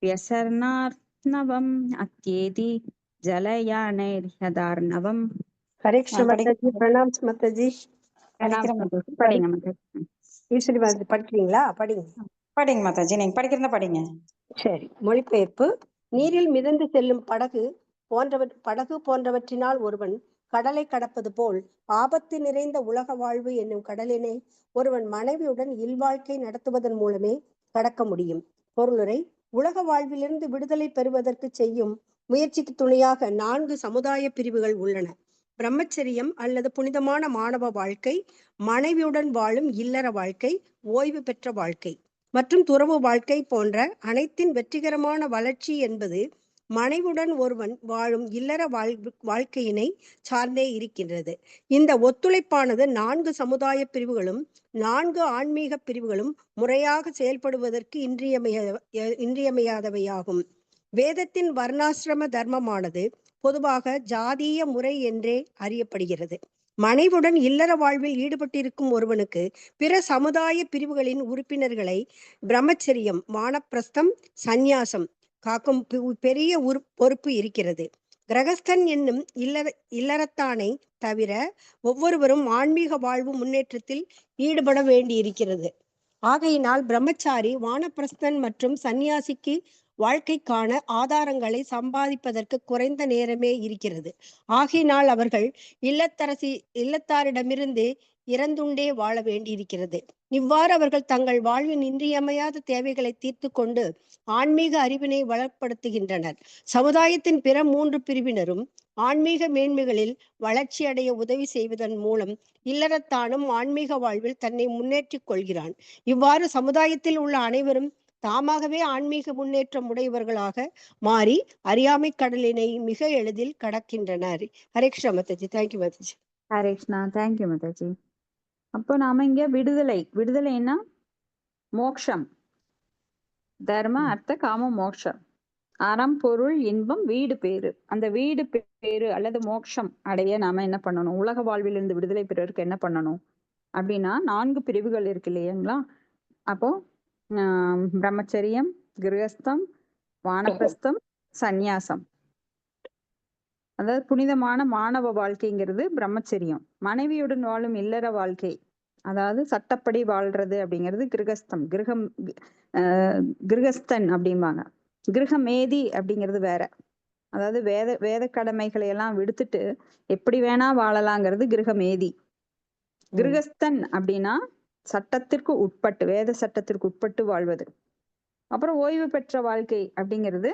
வியசர்ணார்ணவம் அத்யேதி ஜலயானைர்ஹதார்ணவம். ஹரே கிருஷ்ண மாதாஜி. பிரணாம் மாதாஜி. படிங்க மாதாஜி. ஈஸ்வரி மாதாஜி படிக்கிறீங்களா? படிங்க படிங்க மாதாஜி, நீங்க படிக்கிறதா படிங்க. சரி. மொழிபெயர்ப்பு. நீரில் மிதந்து செல்லும் படகு போன்றவற்றினால் ஒருவன் கடலை கடப்பது போல் ஆபத்து நிறைந்த உலக வாழ்வு என்னும் கடலினை ஒருவன் மனைவியுடன் இல்வாழ்க்கை நடத்துவதன் மூலமே கடக்க முடியும். பொருளுரை: உலக வாழ்விலிருந்து விடுதலை பெறுவதற்கு செய்யும் முயற்சிக்கு துணையாக 4 சமுதாய பிரிவுகள் உள்ளன. பிரம்மச்சரியம் அல்லது புனிதமான மாணவ வாழ்க்கை, மனைவியுடன் வாழும் இல்லற வாழ்க்கை, ஓய்வு பெற்ற வாழ்க்கை மற்றும் துறவு வாழ்க்கை போன்ற அனைத்தின் வெற்றிகரமான வளர்ச்சி என்பது மனைவுடன் ஒருவன் வாழும் இல்லற வாழ்க்கையினை சார்ந்தே இருக்கின்றது. இந்த ஒத்துழைப்பானது 4 சமுதாய பிரிவுகளும் 4 ஆன்மீக பிரிவுகளும் முறையாக செயல்படுவதற்கு இன்றியமையாதவையாகும். வேதத்தின் வர்ணாசிரம தர்மமானது பொதுவாக ஜாதீய முறை என்றே அறியப்படுகிறது. மனைவுடன் இல்லற வாழ்வில் ஈடுபட்டிருக்கும் ஒருவனுக்கு பிற சமுதாய பிரிவுகளின் உறுப்பினர்களை பிரம்மச்சரியம், வானப்பிரஸ்தம், சந்நியாசம் காக்கும் பெரிய பொறுப்பு இருக்கிறது. கிரகஸ்தன் என்னும் இல்லறத்தானை தவிர ஒவ்வொருவரும் ஆன்மீக வாழ்வு முன்னேற்றத்தில் ஈடுபட வேண்டியிருக்கிறது. ஆகையினால் பிரம்மச்சாரி, வானப்பிரஸ்தன் மற்றும் சந்நியாசிக்கு வாழ்க்கைக்கான ஆதாரங்களை சம்பாதிப்பதற்கு குறைந்த நேரமே இருக்கிறது. ஆகையினால் அவர்கள் இல்லத்தாரிடமிருந்து இறந்துண்டே வாழ வேண்டியிருக்கிறது. இவ்வாறு அவர்கள் தங்கள் வாழ்வின் இன்றியமையாத தேவைகளை தீர்த்து கொண்டு ஆன்மீக அறிவினை வளப்படுத்துகின்றனர். சமுதாயத்தின் பிற 3 பிரிவினரும் ஆன்மீக மேன்மைகளில் வளர்ச்சி அடைய உதவி செய்வதன் மூலம் இல்லறத்தானும் ஆன்மீக வாழ்வில் தன்னை முன்னேற்றிக் கொள்கிறான். இவ்வாறு சமுதாயத்தில் உள்ள அனைவரும் தாமாகவே ஆன்மீக முன்னேற்றம் உடையவர்களாக மாறி அறியாமை கடலினை மிக எளிதில் கடக்கின்றனர். ஹரே கிருஷ்ணா மாதாஜி. தேங்க்யூ மாதாஜி. ஹரே கிருஷ்ணா. தேங்க்யூ மாதாஜி. அப்போ நாம இங்க விடுதலைன்னா மோக்ஷம், தர்ம அர்த்த காம மோக்ஷம், அறம் பொருள் இன்பம் வீடு பேரு. அந்த வீடு பேரு அல்லது மோட்சம் அடைய நாம என்ன பண்ணணும்? உலக வாழ்விலிருந்து விடுதலை பெறுவதற்கு என்ன பண்ணணும் அப்படின்னா 4 பிரிவுகள் இருக்கு இல்லைங்களா? அப்போ பிரம்மச்சரியம், கிரகஸ்தம், வானப்பிரஸ்தம், சந்நியாசம். அதாவது புனிதமான மாணவ வாழ்க்கைங்கிறது பிரம்மச்சரியம். மனைவியுடன் வாழும் இல்லற வாழ்க்கை, அதாவது சட்டப்படி வாழ்றது அப்படிங்கிறது கிரகஸ்தம். கிரகஸ்தன் அப்படிம்பாங்க. கிரகமேதி அப்படிங்கிறது வேற. அதாவது வேத கடமைகளை எல்லாம் விடுத்துட்டு எப்படி வேணா வாழலாங்கிறது கிரகமேதி. கிரகஸ்தன் அப்படின்னா சட்டத்திற்கு உட்பட்டு, வேத சட்டத்திற்கு உட்பட்டு வாழ்வது. அப்புறம் ஓய்வு பெற்ற வாழ்க்கை அப்படிங்கிறது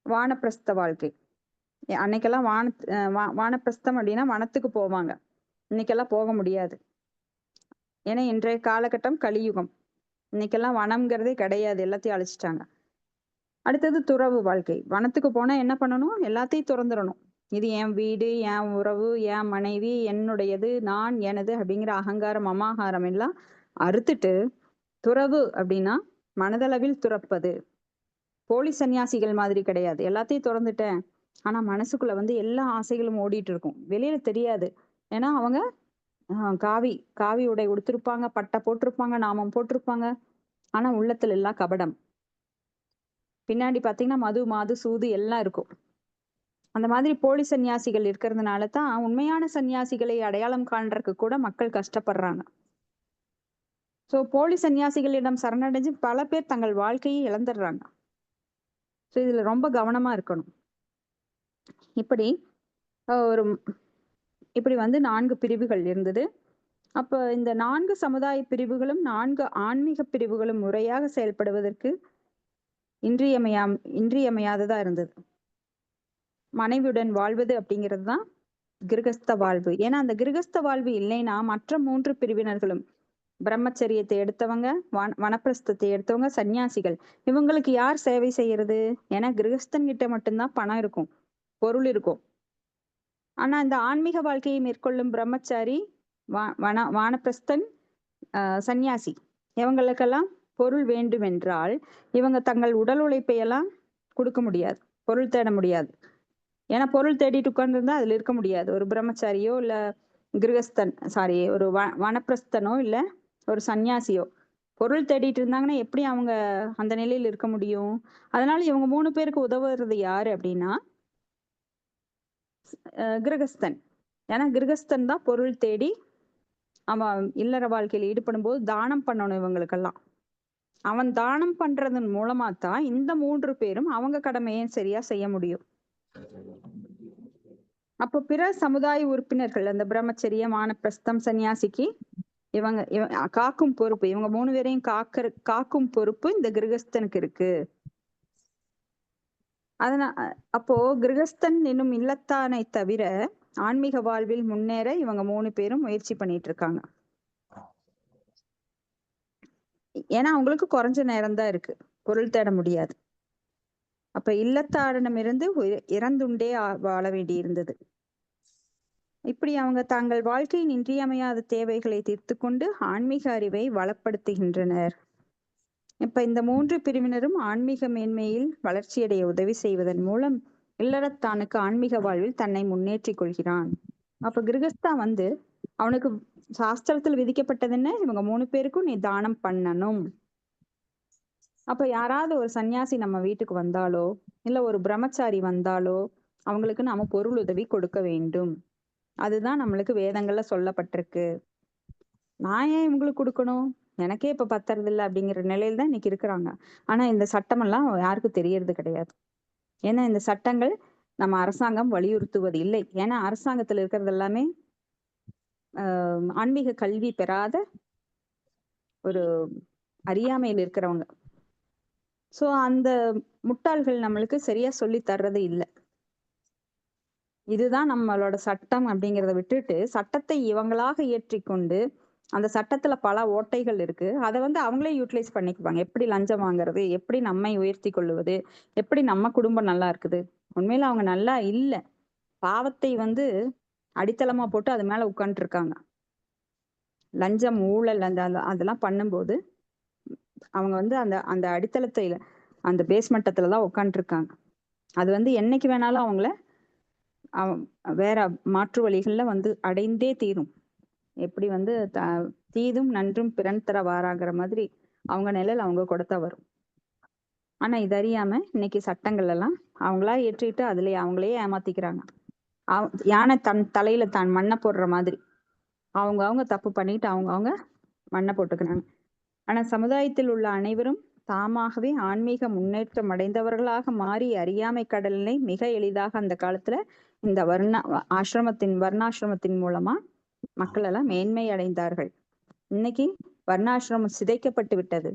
வானப்பிரஸ்த வாழ்க்கை. அன்னைக்கெல்லாம் வானப்பிரஸ்தம் அப்படின்னா வனத்துக்கு போவாங்க. இன்னைக்கெல்லாம் போக முடியாது. ஏன்னா இன்றைய காலகட்டம் கலியுகம். இன்னைக்கெல்லாம் வனம்ங்கிறதே கிடையாது, எல்லாத்தையும் அழிச்சிட்டாங்க. அடுத்தது துறவு வாழ்க்கை. வனத்துக்கு போனா என்ன பண்ணணும்? எல்லாத்தையும் துறந்துடணும். இது என் வீடு, என் உறவு, என் மனைவி, என்னுடையது, நான், எனது அப்படிங்கிற அகங்காரம், அமாகாரம் எல்லாம் அறுத்துட்டு, துறவு அப்படின்னா மனதளவில் துறப்பது. போலி சன்னியாசிகள் மாதிரி கிடையாது. எல்லாத்தையும் துறந்துட்டேன், ஆனா மனசுக்குள்ள எல்லா ஆசைகளும் ஓடிட்டு இருக்கும், வெளியில தெரியாது. ஏன்னா அவங்க காவி உடை உடுத்திருப்பாங்க, பட்டை போட்டிருப்பாங்க, நாமம் போட்டிருப்பாங்க, ஆனா உள்ளத்துல எல்லாம் கபடம். பின்னாடி பாத்தீங்கன்னா மது, மாது, சூது எல்லாம் இருக்கும். அந்த மாதிரி போலி சன்னியாசிகள் இருக்கிறதுனால தான் உண்மையான சன்னியாசிகளை அடையாளம் காண்றதுக்கு கூட மக்கள் கஷ்டப்படுறாங்க. சோ போலி சன்னியாசிகளிடம் சரணடைஞ்சு பல பேர் தங்கள் வாழ்க்கையை இழந்துடுறாங்க. ஸோ இதுல ரொம்ப கவனமா இருக்கணும். இப்படி 4 பிரிவுகள் இருந்தது. அப்ப இந்த 4 சமுதாய பிரிவுகளும் 4 ஆன்மீக பிரிவுகளும் முறையாக செயல்படுவதற்கு இன்றியமையாததா இருந்தது. மனைவியுடன் வாழ்வது அப்படிங்கிறது தான் கிரகஸ்த வாழ்வு. ஏன்னா அந்த கிரகஸ்த வாழ்வு இல்லைன்னா மற்ற 3 பிரிவினர்களும், பிரம்மச்சரியத்தை எடுத்தவங்க, வனப்பிரஸ்தத்தை எடுத்தவங்க, சன்னியாசிகள், இவங்களுக்கு யார் சேவை செய்யறது? ஏன்னா கிரகஸ்தன் கிட்ட மட்டும்தான் பணம் இருக்கும், பொருள் இருக்கும். ஆனா இந்த ஆன்மீக வாழ்க்கையை மேற்கொள்ளும் பிரம்மச்சாரி, வானப்பிரஸ்தன், சன்னியாசி, இவங்களுக்கெல்லாம் பொருள் வேண்டும் என்றால் இவங்க தங்கள் உடல் உழைப்பை எல்லாம் கொடுக்க முடியாது, பொருள் தேட முடியாது. ஏன்னா பொருள் தேடிட்டு உட்கார்ந்துருந்தா அதுல இருக்க முடியாது. ஒரு பிரம்மச்சாரியோ இல்ல ஒரு வனப்பிரஸ்தனோ இல்ல ஒரு சன்னியாசியோ பொருள் தேடிட்டு இருந்தாங்கன்னா எப்படி அவங்க அந்த நிலையில இருக்க முடியும்? அதனால இவங்க 3 பேருக்கு உதவுறது யாரு அப்படின்னா கிரகஸ்தன். ஏன்னா கிரகஸ்தன் தான் பொருள் தேடி அவன் இல்லற வாழ்க்கையில ஈடுபடும் போது தானம் பண்ணணும் இவங்களுக்கெல்லாம். அவன் தானம் பண்றதன் மூலமா தான் இந்த 3 பேரும் அவங்க கடமையை சரியா செய்ய முடியும். அப்போ பிற சமுதாய உறுப்பினர்கள், அந்த பிரம்மச்சரியம், வானப்பிரஸ்தம், சன்னியாசிக்கு இவங்க காக்கும் பொறுப்பு, இவங்க 3 பேரையும் காக்கும் பொறுப்பு இந்த கிரகஸ்தனுக்கு இருக்கு. அப்போ கிரகஸ்தன் என்னும் இல்லத்தானை தவிர ஆன்மீக வாழ்வில் முன்னேற இவங்க 3 பேரும் முயற்சி பண்ணிட்டு இருக்காங்க. ஏன்னா அவங்களுக்கு குறைஞ்ச நேரம் தான் இருக்கு, பொருள் தேட முடியாது. அப்ப இல்லத்தாரிடமிருந்து இறந்துண்டே வாழ வேண்டி இருந்தது. இப்படி அவங்க தங்கள் வாழ்க்கையின் இன்றியமையாத தேவைகளை தீர்த்து கொண்டு ஆன்மீக அறிவை வளப்படுத்துகின்றனர். இப்ப இந்த 3 பிரிவினரும் ஆன்மீக மேன்மையில் வளர்ச்சியடைய உதவி செய்வதன் மூலம் இல்லறத்தானுக்கு ஆன்மீக வாழ்வில் தன்னை முன்னேற்றி கொள்கிறான். அப்ப கிரகஸ்தா அவனுக்கு சாஸ்திரத்தில் விதிக்கப்பட்டது என்ன? இவங்க 3 பேருக்கும் நீ தானம் பண்ணணும். அப்ப யாராவது ஒரு சன்னியாசி நம்ம வீட்டுக்கு வந்தாலோ இல்ல ஒரு பிரம்மச்சாரி வந்தாலோ அவங்களுக்கு நாம பொருள் உதவி கொடுக்க வேண்டும். அதுதான் நம்மளுக்கு வேதங்கள்ல சொல்லப்பட்டிருக்கு. நான் ஏன் இவங்களுக்கு கொடுக்கணும், எனக்கே இப்ப பத்துறது இல்லை அப்படிங்கிற நிலையில தான் இன்னைக்கு இருக்கிறாங்க. ஆனா இந்த சட்டம் எல்லாம் யாருக்கும் தெரியறது கிடையாது. ஏன்னா இந்த சட்டங்கள் நம்ம அரசாங்கம் வலியுறுத்துவது இல்லை. ஏன்னா அரசாங்கத்துல இருக்கிறது எல்லாமே ஆன்மீக கல்வி பெறாத ஒரு அறியாமையில் இருக்கிறவங்க. சோ அந்த முட்டாள்கள் நம்மளுக்கு சரியா சொல்லி தர்றது இல்லை. இதுதான் நம்மளோட சட்டம் அப்படிங்கிறத விட்டுட்டு சட்டத்தை இவங்களாக ஏற்றிக்கொண்டு அந்த சட்டத்துல பல ஓட்டைகள் இருக்கு, அதை அவங்களே யூட்டிலைஸ் பண்ணிக்குவாங்க. எப்படி லஞ்சம் வாங்குறது, எப்படி நம்மை உயர்த்தி கொள்ளுவது, எப்படி நம்ம குடும்பம் நல்லா இருக்குது. உண்மையில அவங்க நல்லா இல்ல, பாவத்தை அடித்தளமா போட்டு அது மேல உட்கார்ந்து இருக்காங்க. லஞ்சம், ஊழல் அதெல்லாம் பண்ணும்போது அவங்க அந்த அந்த அடித்தளத்தையில அந்த பேஸ்மட்டத்துலதான் உட்கார்ந்து இருக்காங்க. அது என்னைக்கு வேணாலும் அவங்கள வேற மாற்று வழிகள்ல அடைந்தே தீரும். எப்படி தீதும் நன்றும் பிறன் தர வாராங்கிற மாதிரி அவங்க நிலையில அவங்க கொடுத்தா வரும். ஆனா இது அறியாம இன்னைக்கு சட்டங்கள் எல்லாம் அவங்களா ஏற்றிட்டு அதுலயே அவங்களே ஏமாத்திக்கிறாங்க. யானை தன் தலையில தான் மண்ணை போடுற மாதிரி அவங்க தப்பு பண்ணிட்டு அவங்க மண்ணை போட்டுக்கிறாங்க. ஆனா சமுதாயத்தில் உள்ள அனைவரும் தாமாகவே ஆன்மீக முன்னேற்றம் அடைந்தவர்களாக மாறி அறியாமை கடலினை மிக எளிதாக அந்த காலத்துல இந்த வர்ணாசிரமத்தின் மூலமா மக்கள் எல்லாம் மேன்மை அடைந்தார்கள். இன்னைக்கு வர்ணாசிரமம் சிதைக்கப்பட்டு விட்டது.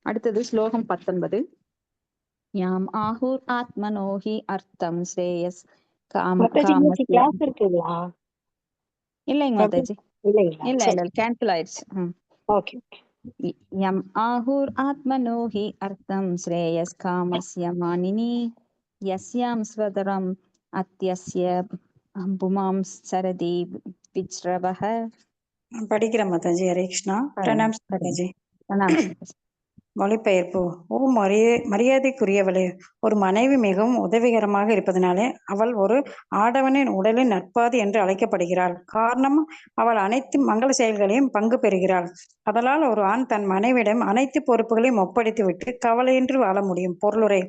அடுத்தது ஸ்லோகம் 19. யாம் ஆஹூர் ஆத்மனோஹி அர்த்தம் ஸ்ரேயஸ் கிளாஸ் இருக்குங்களா? இல்லைங்க மாதாஜி, இல்ல கேன்சல் ஆயிடுச்சு. ஓகே. யம் ஆஹூர் ஆத்மனோஹி அர்த்தம் ஸ்ரேயஸ் காமஸ்ய மானினி யஸ்யாம் ஸ்வதரம் அத்யஸ்ய புமாம் சரதி விச்ரவஹ. படிக்கிற மாதாஜி. ஹரே கிருஷ்ணா. பிரணாம் மாதாஜி. மொழிபெயர்ப்பு. ஓ மரியாதைக்குரியவளே, ஒரு மனைவி மிகவும் உதவிகரமாக இருப்பதனாலே அவள் ஒரு ஆடவனின் உடலின் நட்பாதி என்று அழைக்கப்படுகிறாள். காரணம், அவள் அனைத்து மங்கள செயல்களையும் பங்கு பெறுகிறாள். அதனால் ஒரு ஆண் தன் மனைவியிடம் அனைத்து பொறுப்புகளையும் ஒப்படைத்து விட்டு கவலையின்றி வாழ முடியும். பொருளுரை.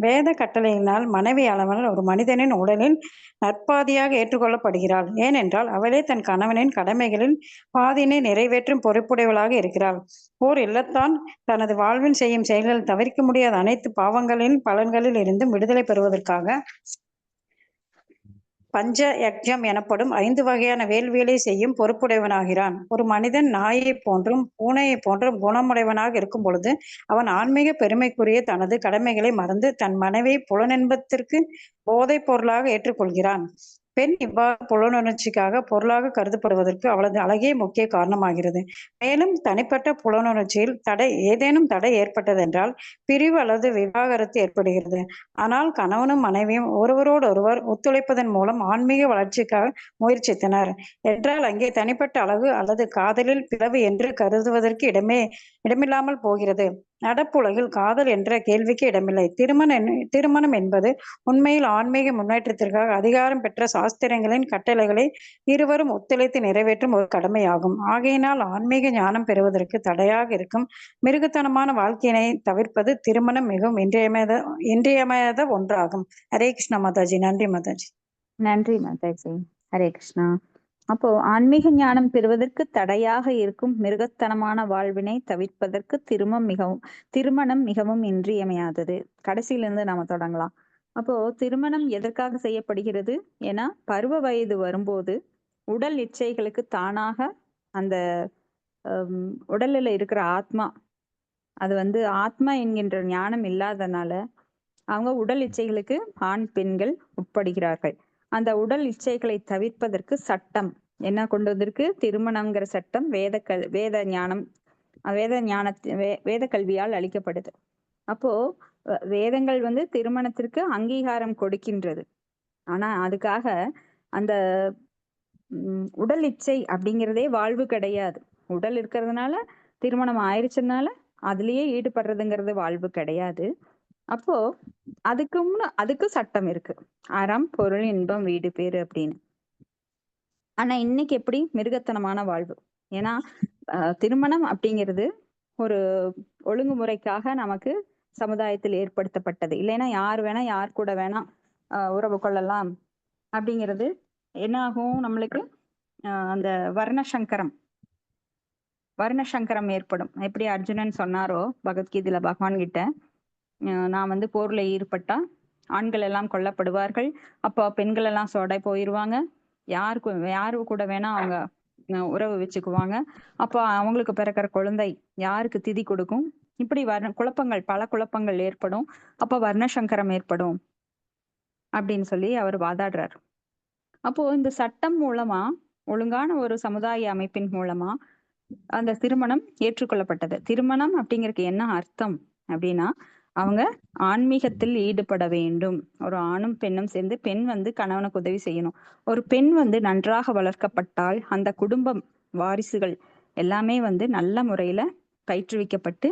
வேத கட்டளையினால் மனைவியானவள் ஒரு மனிதனின் உடலின் நட்பாதியாக ஏற்றுக்கொள்ளப்படுகிறாள். ஏனென்றால் அவளே தன் கணவனின் கடமைகளில் பாதியினை நிறைவேற்றும் பொறுப்புடையவளாக இருக்கிறாள். ஓர் இல்லத்தான் தனது வாழ்வில் செய்யும் செயல்கள் தவிர்க்க முடியாத அனைத்து பாவங்களின் பலன்களில் இருந்தும் விடுதலை பெறுவதற்காக பஞ்ச யக்ஞம் எனப்படும் 5 வகையான வேள்விகளை செய்யும் பொறுப்புடையவனாகிறான். ஒரு மனிதன் நாயை போன்றும் பூனையை போன்றும் குணமுடையவனாக இருக்கும் பொழுது அவன் ஆன்மீக பெருமைக்குரிய தனது கடமைகளை மறந்து தன் மனைவியை புலனின்பத்திற்கு போதைப் பொருளாக ஏற்றுக்கொள்கிறான். பெண் இவ்வாறு புலனுணர்ச்சிக்காக பொருளாக கருதப்படுவதற்கு அவளது அழகே முக்கிய காரணமாகிறது. மேலும் தனிப்பட்ட புலனுணர்ச்சியில் ஏதேனும் தடை ஏற்பட்டதென்றால் பிரிவு அல்லது விவாகரத்து ஏற்படுகிறது. ஆனால் கணவனும் மனைவியும் ஒருவரோடொருவர் ஒத்துழைப்பதன் மூலம் ஆன்மீக வளர்ச்சிக்காக முயற்சித்தனர் என்றால் அங்கே தனிப்பட்ட அழகு அல்லது காதலில் பிளவு என்று கருதுவதற்கு இடமில்லாமல் போகிறது. நடப்புலகில் காதல் என்ற கேள்விக்கு இடமில்லை. திருமணம் என்பது உண்மையில் ஆன்மீக முன்னேற்றத்திற்காக அதிகாரம் பெற்ற சாஸ்திரங்களின் கட்டளைகளை இருவரும் ஒத்துழைத்து நிறைவேற்றும் ஒரு கடமையாகும். ஆகையினால் ஆன்மீக ஞானம் பெறுவதற்கு தடையாக இருக்கும் மிருகத்தனமான வாழ்க்கையினை தவிர்ப்பது திருமணம் மிகவும் இன்றியமையாத ஒன்றாகும். ஹரே கிருஷ்ணா மாதாஜி. நன்றி மாதாஜி. நன்றி மாதாஜி. ஹரே கிருஷ்ணா. அப்போ ஆன்மீக ஞானம் பெறுவதற்கு தடையாக இருக்கும் மிருகத்தனமான வாழ்வினை தவிர்ப்பதற்கு திருமணம் மிகவும் இன்றியமையாதது. கடைசியிலிருந்து நாம தொடங்கலாம். அப்போ திருமணம் எதற்காக செய்யப்படுகிறது? ஏன்னா பருவ வயது வரும்போது உடல் இச்சைகளுக்கு தானாக அந்த உடல்ல இருக்கிற ஆத்மா, அது ஆத்மா என்கின்ற ஞானம் இல்லாதனால அவங்க உடல் இச்சைகளுக்கு ஆண் பெண்கள் உட்படுகிறார்கள். அந்த உடல் இச்சைகளை தவிர்ப்பதற்கு சட்டம் என்ன கொண்டு வந்திருக்கு? திருமணம்ங்கிற சட்டம் வேத கல்வியால் அளிக்கப்படுது. அப்போ வேதங்கள் திருமணத்திற்கு அங்கீகாரம் கொடுக்கின்றது. ஆனா அதுக்காக அந்த உடல் இச்சை அப்படிங்கிறதே வாழ்வு கிடையாது. உடல் இருக்கிறதுனால திருமணம் ஆயிடுச்சுனால அதுலயே ஈடுபடுறதுங்கிறது வாழ்வு கிடையாது. அப்போ அதுக்கு சட்டம் இருக்கு. அறம் பொருள் இன்பம் வீடு பேரு அப்படின்னு. ஆனா இன்னைக்கு எப்படி? மிருகத்தனமான வாழ்வு. ஏன்னா திருமணம் அப்படிங்கிறது ஒரு ஒழுங்குமுறைக்காக நமக்கு சமுதாயத்தில் ஏற்படுத்தப்பட்டது. இல்லைன்னா யார் வேணா யார் கூட வேணா உறவு கொள்ளலாம் அப்படிங்கிறது என்ன ஆகும்? நம்மளுக்கு அந்த வர்ணசங்கரம் ஏற்படும். எப்படி அர்ஜுனன் சொன்னாரோ பகவத்கீதையில பகவான் கிட்ட, நான் போர்ல ஈடுபட்டா ஆண்கள் எல்லாம் கொல்லப்படுவார்கள், அப்போ பெண்கள் எல்லாம் சோடை போயிருவாங்க, யாரு கூட வேணா அவங்க உறவு வச்சுக்குவாங்க, அப்போ அவங்களுக்கு பிறக்கிற குழந்தை யாருக்கு திதி கொடுக்கும், இப்படி பல குழப்பங்கள் ஏற்படும், அப்போ வர்ணசங்கரம் ஏற்படும் அப்படின்னு சொல்லி அவர் வாதாடுறார். அப்போ இந்த சட்டம் மூலமா, ஒழுங்கான ஒரு சமுதாய அமைப்பின் மூலமா அந்த திருமணம் ஏற்றுக்கொள்ளப்பட்டது. திருமணம் அப்படிங்கிறதுக்கு என்ன அர்த்தம் அப்படின்னா, அவங்க ஆன்மீகத்தில் ஈடுபட வேண்டும். ஒரு ஆணும் பெண்ணும் சேர்ந்து, பெண் கணவனுக்கு உதவி செய்யணும். ஒரு பெண் நன்றாக வளர்க்கப்பட்டால் அந்த குடும்பம் வாரிசுகள் எல்லாமே நல்ல முறையில பயிற்றுவிக்கப்பட்டு,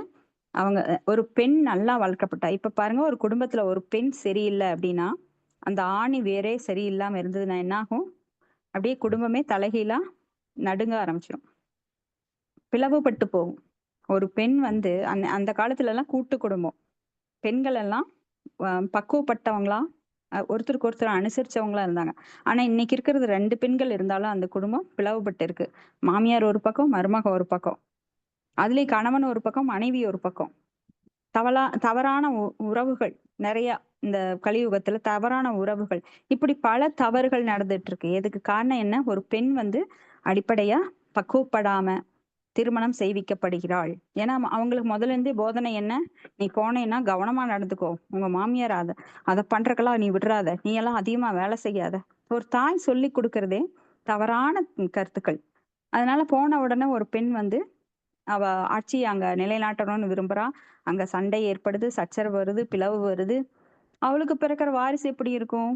அவங்க ஒரு பெண் நல்லா வளர்க்கப்பட்டா, இப்ப பாருங்க, ஒரு குடும்பத்துல ஒரு பெண் சரியில்லை அப்படின்னா அந்த ஆணி வேறே சரியில்லாம இருந்ததுன்னா என்ன ஆகும்? அப்படியே குடும்பமே தலைகீழா நடுங்க ஆரம்பிச்சிடும், பிளவுபட்டு போகும். ஒரு பெண் அந்த காலத்துல எல்லாம் கூட்டு குடும்பம், பெண்கள் எல்லாம் பக்குவப்பட்டவங்களா, ஒருத்தருக்கு ஒருத்தர் அனுசரிச்சவங்களா இருந்தாங்க. ஆனா இன்னைக்கு இருக்கிறது 2 பெண்கள் இருந்தாலும் அந்த குடும்பம் பிளவுபட்டு இருக்கு. மாமியார் ஒரு பக்கம், மருமக ஒரு பக்கம், அதுலயும் கணவன் ஒரு பக்கம், மனைவி ஒரு பக்கம். தவறான உறவுகள் நிறைய, இந்த கலியுகத்துல தவறான உறவுகள், இப்படி பல தவறுகள் நடந்துட்டு இருக்கு. எதுக்கு காரணம் என்ன? ஒரு பெண் அடிப்படையா பக்குவப்படாம திருமணம் செய்விக்கப்படுகிறாள். ஏன்னா அவங்களுக்கு முதல்ல இருந்தே போதனை என்ன? நீ போனேன்னா கவனமா நடந்துக்கோ, உங்க மாமியார் அதை பண்றக்கெல்லாம் நீ விடுறாத, நீ எல்லாம் அதிகமா வேலை செய்யாத. ஒரு தாய் சொல்லி கொடுக்கறதே தவறான கருத்துக்கள். அதனால போன உடனே ஒரு பெண் அவ ஆட்சி அங்க நிலைநாட்டணும்னு விரும்புறா, அங்க சண்டை ஏற்படுது, சச்சரவு வருது, பிளவு வருது. அவளுக்கு பிறக்கிற வாரிசு எப்படி இருக்கும்?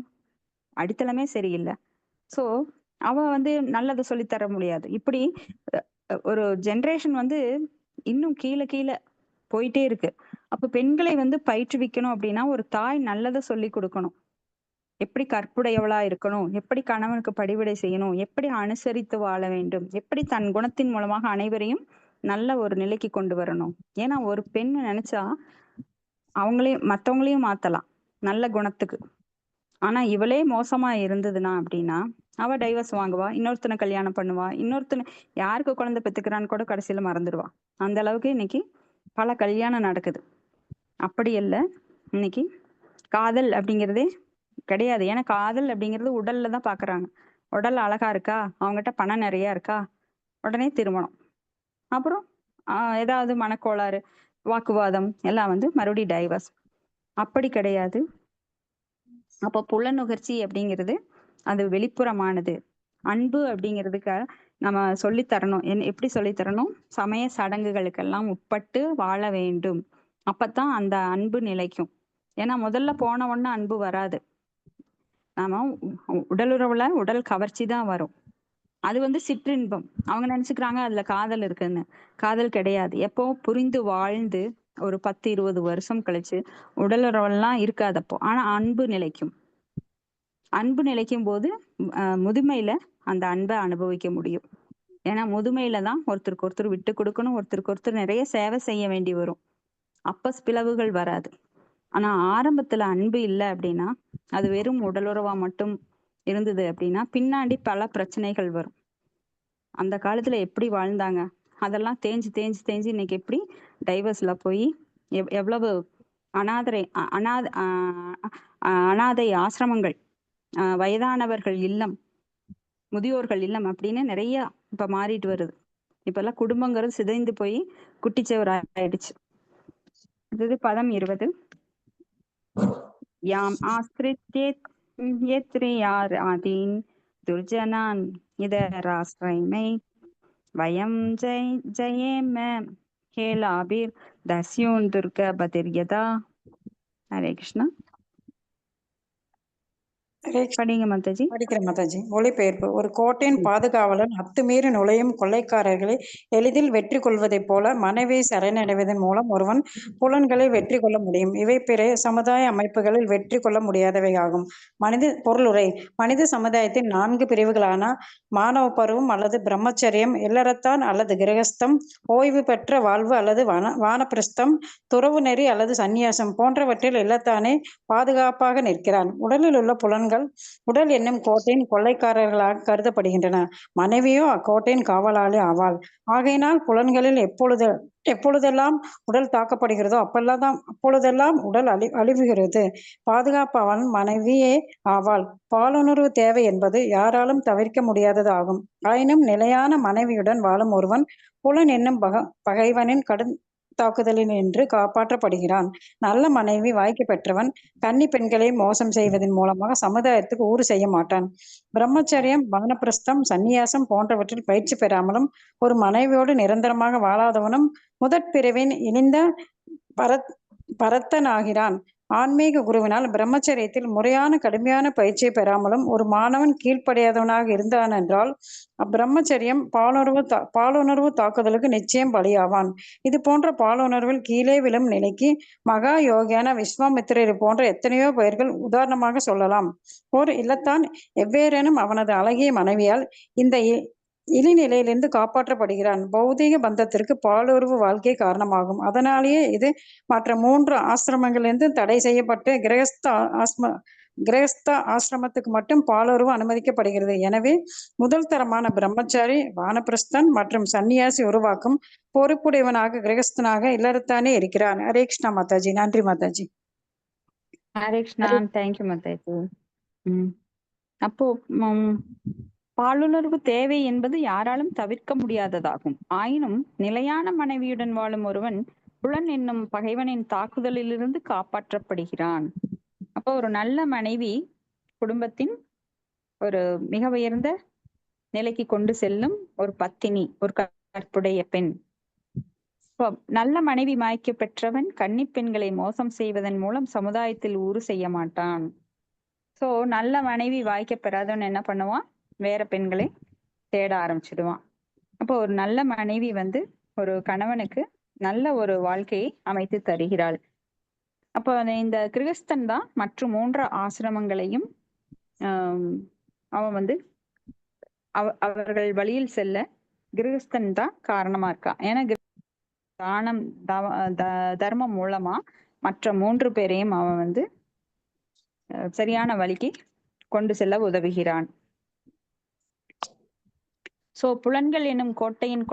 அடித்தளமே சரியில்லை. சோ அவ நல்லதை சொல்லித்தர முடியாது. இப்படி ஒரு ஜெனரேஷன் இன்னும் கீழே போயிட்டே இருக்கு. அப்ப பெண்களை பயிற்றுவிக்கணும் அப்படின்னா ஒரு தாய் நல்லதை சொல்லி கொடுக்கணும். எப்படி கற்புடையவளா இருக்கணும், எப்படி கணவனுக்கு பணிவிடை செய்யணும், எப்படி அனுசரித்து வாழ வேண்டும், எப்படி தன் குணத்தின் மூலமாக அனைவரையும் நல்ல ஒரு நிலைக்கு கொண்டு வரணும். ஏன்னா ஒரு பெண் நினைச்சா மத்தவங்களையும் மாத்தலாம் நல்ல குணத்துக்கு. ஆனா இவளே மோசமா இருந்ததுன்னா அப்படின்னா அவ டைவர்ஸ் வாங்குவா, இன்னொருத்தனை கல்யாணம் பண்ணுவா, யாருக்கு குழந்தை பெத்துக்கிறான்னு கூட கடைசியில மறந்துடுவா. அந்த அளவுக்கு இன்னைக்கு பல கல்யாணம் நடக்குது. அப்படி இல்லை, இன்னைக்கு காதல் அப்படிங்கிறதே கிடையாது. ஏன்னா காதல் அப்படிங்கிறது உடல்ல தான் பாக்குறாங்க. உடல் அழகா இருக்கா, அவங்ககிட்ட பணம் நிறைய இருக்கா, உடனே திருமணம். அப்புறம் ஏதாவது மனக்கோளாறு, வாக்குவாதம் எல்லாம் மறுபடியும் டைவர்ஸ். அப்படி கிடையாது. அப்போ புலனுகர்ச்சி அப்படிங்கிறது அது வெளிப்புறமானது. அன்பு அப்படிங்கிறதுக்கு நம்ம சொல்லித்தரணும். எப்படி சொல்லித்தரணும்? சமய சடங்குகளுக்கெல்லாம் உட்பட்டு வாழ வேண்டும். அப்பதான் அந்த அன்பு நிலைக்கும். ஏன்னா முதல்ல போன உடனே அன்பு வராது. நாம உடலுறவுல உடல் கவர்ச்சி தான் வரும். அது சிற்றின்பம். அவங்க நினைச்சுக்கிறாங்க அதுல காதல் இருக்குன்னு. காதல் கிடையாது. எப்போ புரிந்து வாழ்ந்து ஒரு 10-20 வருஷம் கழிச்சு உடலுறவெல்லாம் இருக்காதப்போ ஆனா அன்பு நிலைக்கும். அன்பு நிலைக்கும் போது முதுமையில அந்த அன்பை அனுபவிக்க முடியும். ஏன்னா முதுமையில தான் ஒருத்தருக்கு ஒருத்தர் விட்டு கொடுக்கணும், ஒருத்தருக்கு ஒருத்தர் நிறைய சேவை செய்ய வேண்டி வரும். அப்ப பிளவுகள் வராது. ஆனா ஆரம்பத்துல அன்பு இல்லை அப்படின்னா, அது வெறும் உடலுறவா மட்டும் இருந்தது அப்படின்னா பின்னாடி பல பிரச்சனைகள் வரும். அந்த காலத்துல எப்படி வாழ்ந்தாங்க, அதெல்லாம் தேஞ்சு தேஞ்சு தேஞ்சு இன்னைக்கு எப்படி டைவர்ஸ்ல போய் எவ்வளவு அனாதை அனாதை ஆசிரமங்கள், வயதானவர்கள் இல்லம், முதியோர்கள் இல்லம் அப்படின்னு நிறைய இப்ப மாறிட்டு வருது. இப்ப எல்லாம் குடும்பங்கிறது சிதைந்து போய் குட்டிச்சவர் ஆயிடுச்சு. இது பதம் 20. யாம் ஆஸ்திரியாதீன் துர்ஜனான் இதராஸ்ரைமை வயம் ஜயேம ஹேலாபிர் தஸ்யோன் துர்க பதிர்யதா. ஹரே கிருஷ்ணா. படிங்க மாதாஜி. படிக்கிறேன் மாதாஜி. மொழிபெயர்ப்பு. ஒரு கோட்டையின் பாதுகாவலன் அத்துமீறி நுழையும் கொள்ளைக்காரர்களை எளிதில் வெற்றி கொள்வதைப் போல மனைவியை சரணடைவதன் மூலம் ஒருவன் புலன்களை வெற்றி கொள்ள முடியும். இவை பிற சமுதாய அமைப்புகளில் வெற்றி கொள்ள முடியாதவை ஆகும். பொருளுரை. மனித சமுதாயத்தின் 4 பிரிவுகளான மானவ பருவம் அல்லது பிரம்மச்சரியம், இல்லறத்தான் அல்லது கிரகஸ்தம், ஓய்வு பெற்ற வாழ்வு அல்லது வானப்பிரஸ்தம், துறவு நெறி அல்லது சந்நியாசம் போன்றவற்றில் இல்லத்தானே பாதுகாப்பாக நிற்கிறான். உடலில் உள்ள புலன்கள் உடல் என்னும் கோட்டையின் கொள்ளைக்காரர்களாக கருதப்படுகின்றன. மனைவியோ அக்கோட்டையின் காவலாளி ஆவாள். ஆகையினால் புலன்களில் எப்பொழுதெல்லாம் உடல் தாக்கப்படுகிறதோ அப்பொழுதெல்லாம் உடல் அழிவுகிறது. பாதுகாப்பவன் மனைவியே ஆவாள். பாலுணர்வு தேவை என்பது யாராலும் தவிர்க்க முடியாதது ஆகும். ஆயினும் நிலையான மனைவியுடன் வாழும் ஒருவன் புலன் என்னும் பகைவனின் தாக்குதலில் நின்று காப்பாற்றப்படுகிறான். நல்ல மனைவி வாய்க்கு பெற்றவன் கன்னி பெண்களை மோசம் செய்வதன் மூலமாக சமுதாயத்துக்கு ஊறு செய்ய மாட்டான். பிரம்மச்சரியம், வானப்பிரஸ்தம், சந்நியாசம் போன்றவற்றில் பயிற்சி பெறாமலும் ஒரு மனைவியோடு நிரந்தரமாக வாழாதவனும் முதற்பிரிவின் இணைந்த பரத்தனாகிறான். ஆன்மீக குருவினால் பிரம்மச்சரியத்தில் முறையான கடுமையான பயிற்சியை பெறாமலும் ஒரு மாணவன் கீழ்ப்படியாதவனாக இருந்தான் என்றால் அப்பிரம்மச்சரியம் பாலுணர்வு தாக்குதலுக்கு நிச்சயம் பலியாவான். இது போன்ற பாலுணர்வில் கீழே விழும் நிலைக்கு மகா யோகியான விஸ்வாமித்திரர் போன்ற எத்தனையோ பெயர்கள் உதாரணமாக சொல்லலாம். ஓர் இல்லத்தான் எவ்வேறேனும் அவனது அழகிய மனைவியால் இந்த இழிநிலையிலிருந்து காப்பாற்றப்படுகிறான். பௌதிக பந்தத்திற்கு பாலுறவு வாழ்க்கை காரணமாகும். அதனாலேயே இது மற்ற 3 ஆசிரமங்களிலிருந்து தடை செய்யப்பட்டு கிரகஸ்த ஆசிரமத்துக்கு மட்டும் பாலுறவு அனுமதிக்கப்படுகிறது. எனவே முதல் தரமான பிரம்மச்சாரி, வானப்பிரஸ்தன் மற்றும் சன்னியாசி உருவாக்கும் பொறுப்புடையவனாக கிரகஸ்தனாக இல்லறத்தானே இருக்கிறான். ஹரே கிருஷ்ணா மாதாஜி. நன்றி மாதாஜி. ஹரே கிருஷ்ணா. தேங்க்யூ மாதாஜி. அப்போ பாலுணர்வு தேவை என்பது யாராலும் தவிர்க்க முடியாததாகும். ஆயினும் நிலையான மனைவியுடன் வாழும் ஒருவன் புலன் என்னும் பகைவனின் தாக்குதலிலிருந்து காப்பாற்றப்படுகிறான். அப்போ ஒரு நல்ல மனைவி குடும்பத்தின் ஒரு மிக உயர்ந்த நிலைக்கு கொண்டு செல்லும் ஒரு பத்தினி, ஒரு கற்புடைய பெண். நல்ல மனைவி வாய்க்கு பெற்றவன் கன்னி பெண்களை மோசம் செய்வதன் மூலம் சமுதாயத்தில் ஊறு செய்ய மாட்டான். சோ நல்ல மனைவி வாய்க்க பெறாதவன் என்ன பண்ணுவான்? வேற பெண்களை தேட ஆரம்பிச்சிடுவான். அப்போ ஒரு நல்ல மனைவி ஒரு கணவனுக்கு நல்ல ஒரு வாழ்க்கையை அமைத்து தருகிறாள். அப்போ இந்த கிரகஸ்தன் தான் மற்ற 3 ஆசிரமங்களையும் அவன் அவர்கள் வழியில் செல்ல கிரகஸ்தன் தான் காரணமா இருக்கான். ஏன்னா தானம் தர்மம் மூலமா மற்ற 3 பேரையும் அவன் சரியான வழிக்கு கொண்டு செல்ல உதவுகிறான். சோ புலன்கள் எனும் கோட்டையின்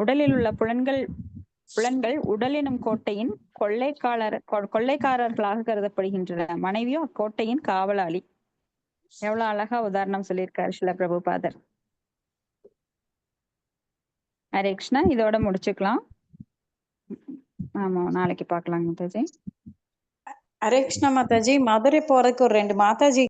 உடலில் உள்ள புலன்கள் உடல் எனும் கோட்டையின் கொள்ளைக்காரர்களாக கருதப்படுகின்றன. மனைவியோ அக்கோட்டையின் காவலாளி. எவ்வளவு அழகா உதாரணம் சொல்லியிருக்காரு ஸ்ரீல பிரபுபாதர். ஹரே கிருஷ்ணா. இதோட முடிச்சுக்கலாம். ஆமா, நாளைக்கு பார்க்கலாம் மாதாஜி. ஹரே கிருஷ்ணா மாதாஜி. மதுரை போறதுக்கு ஒரு 2 மாதாஜி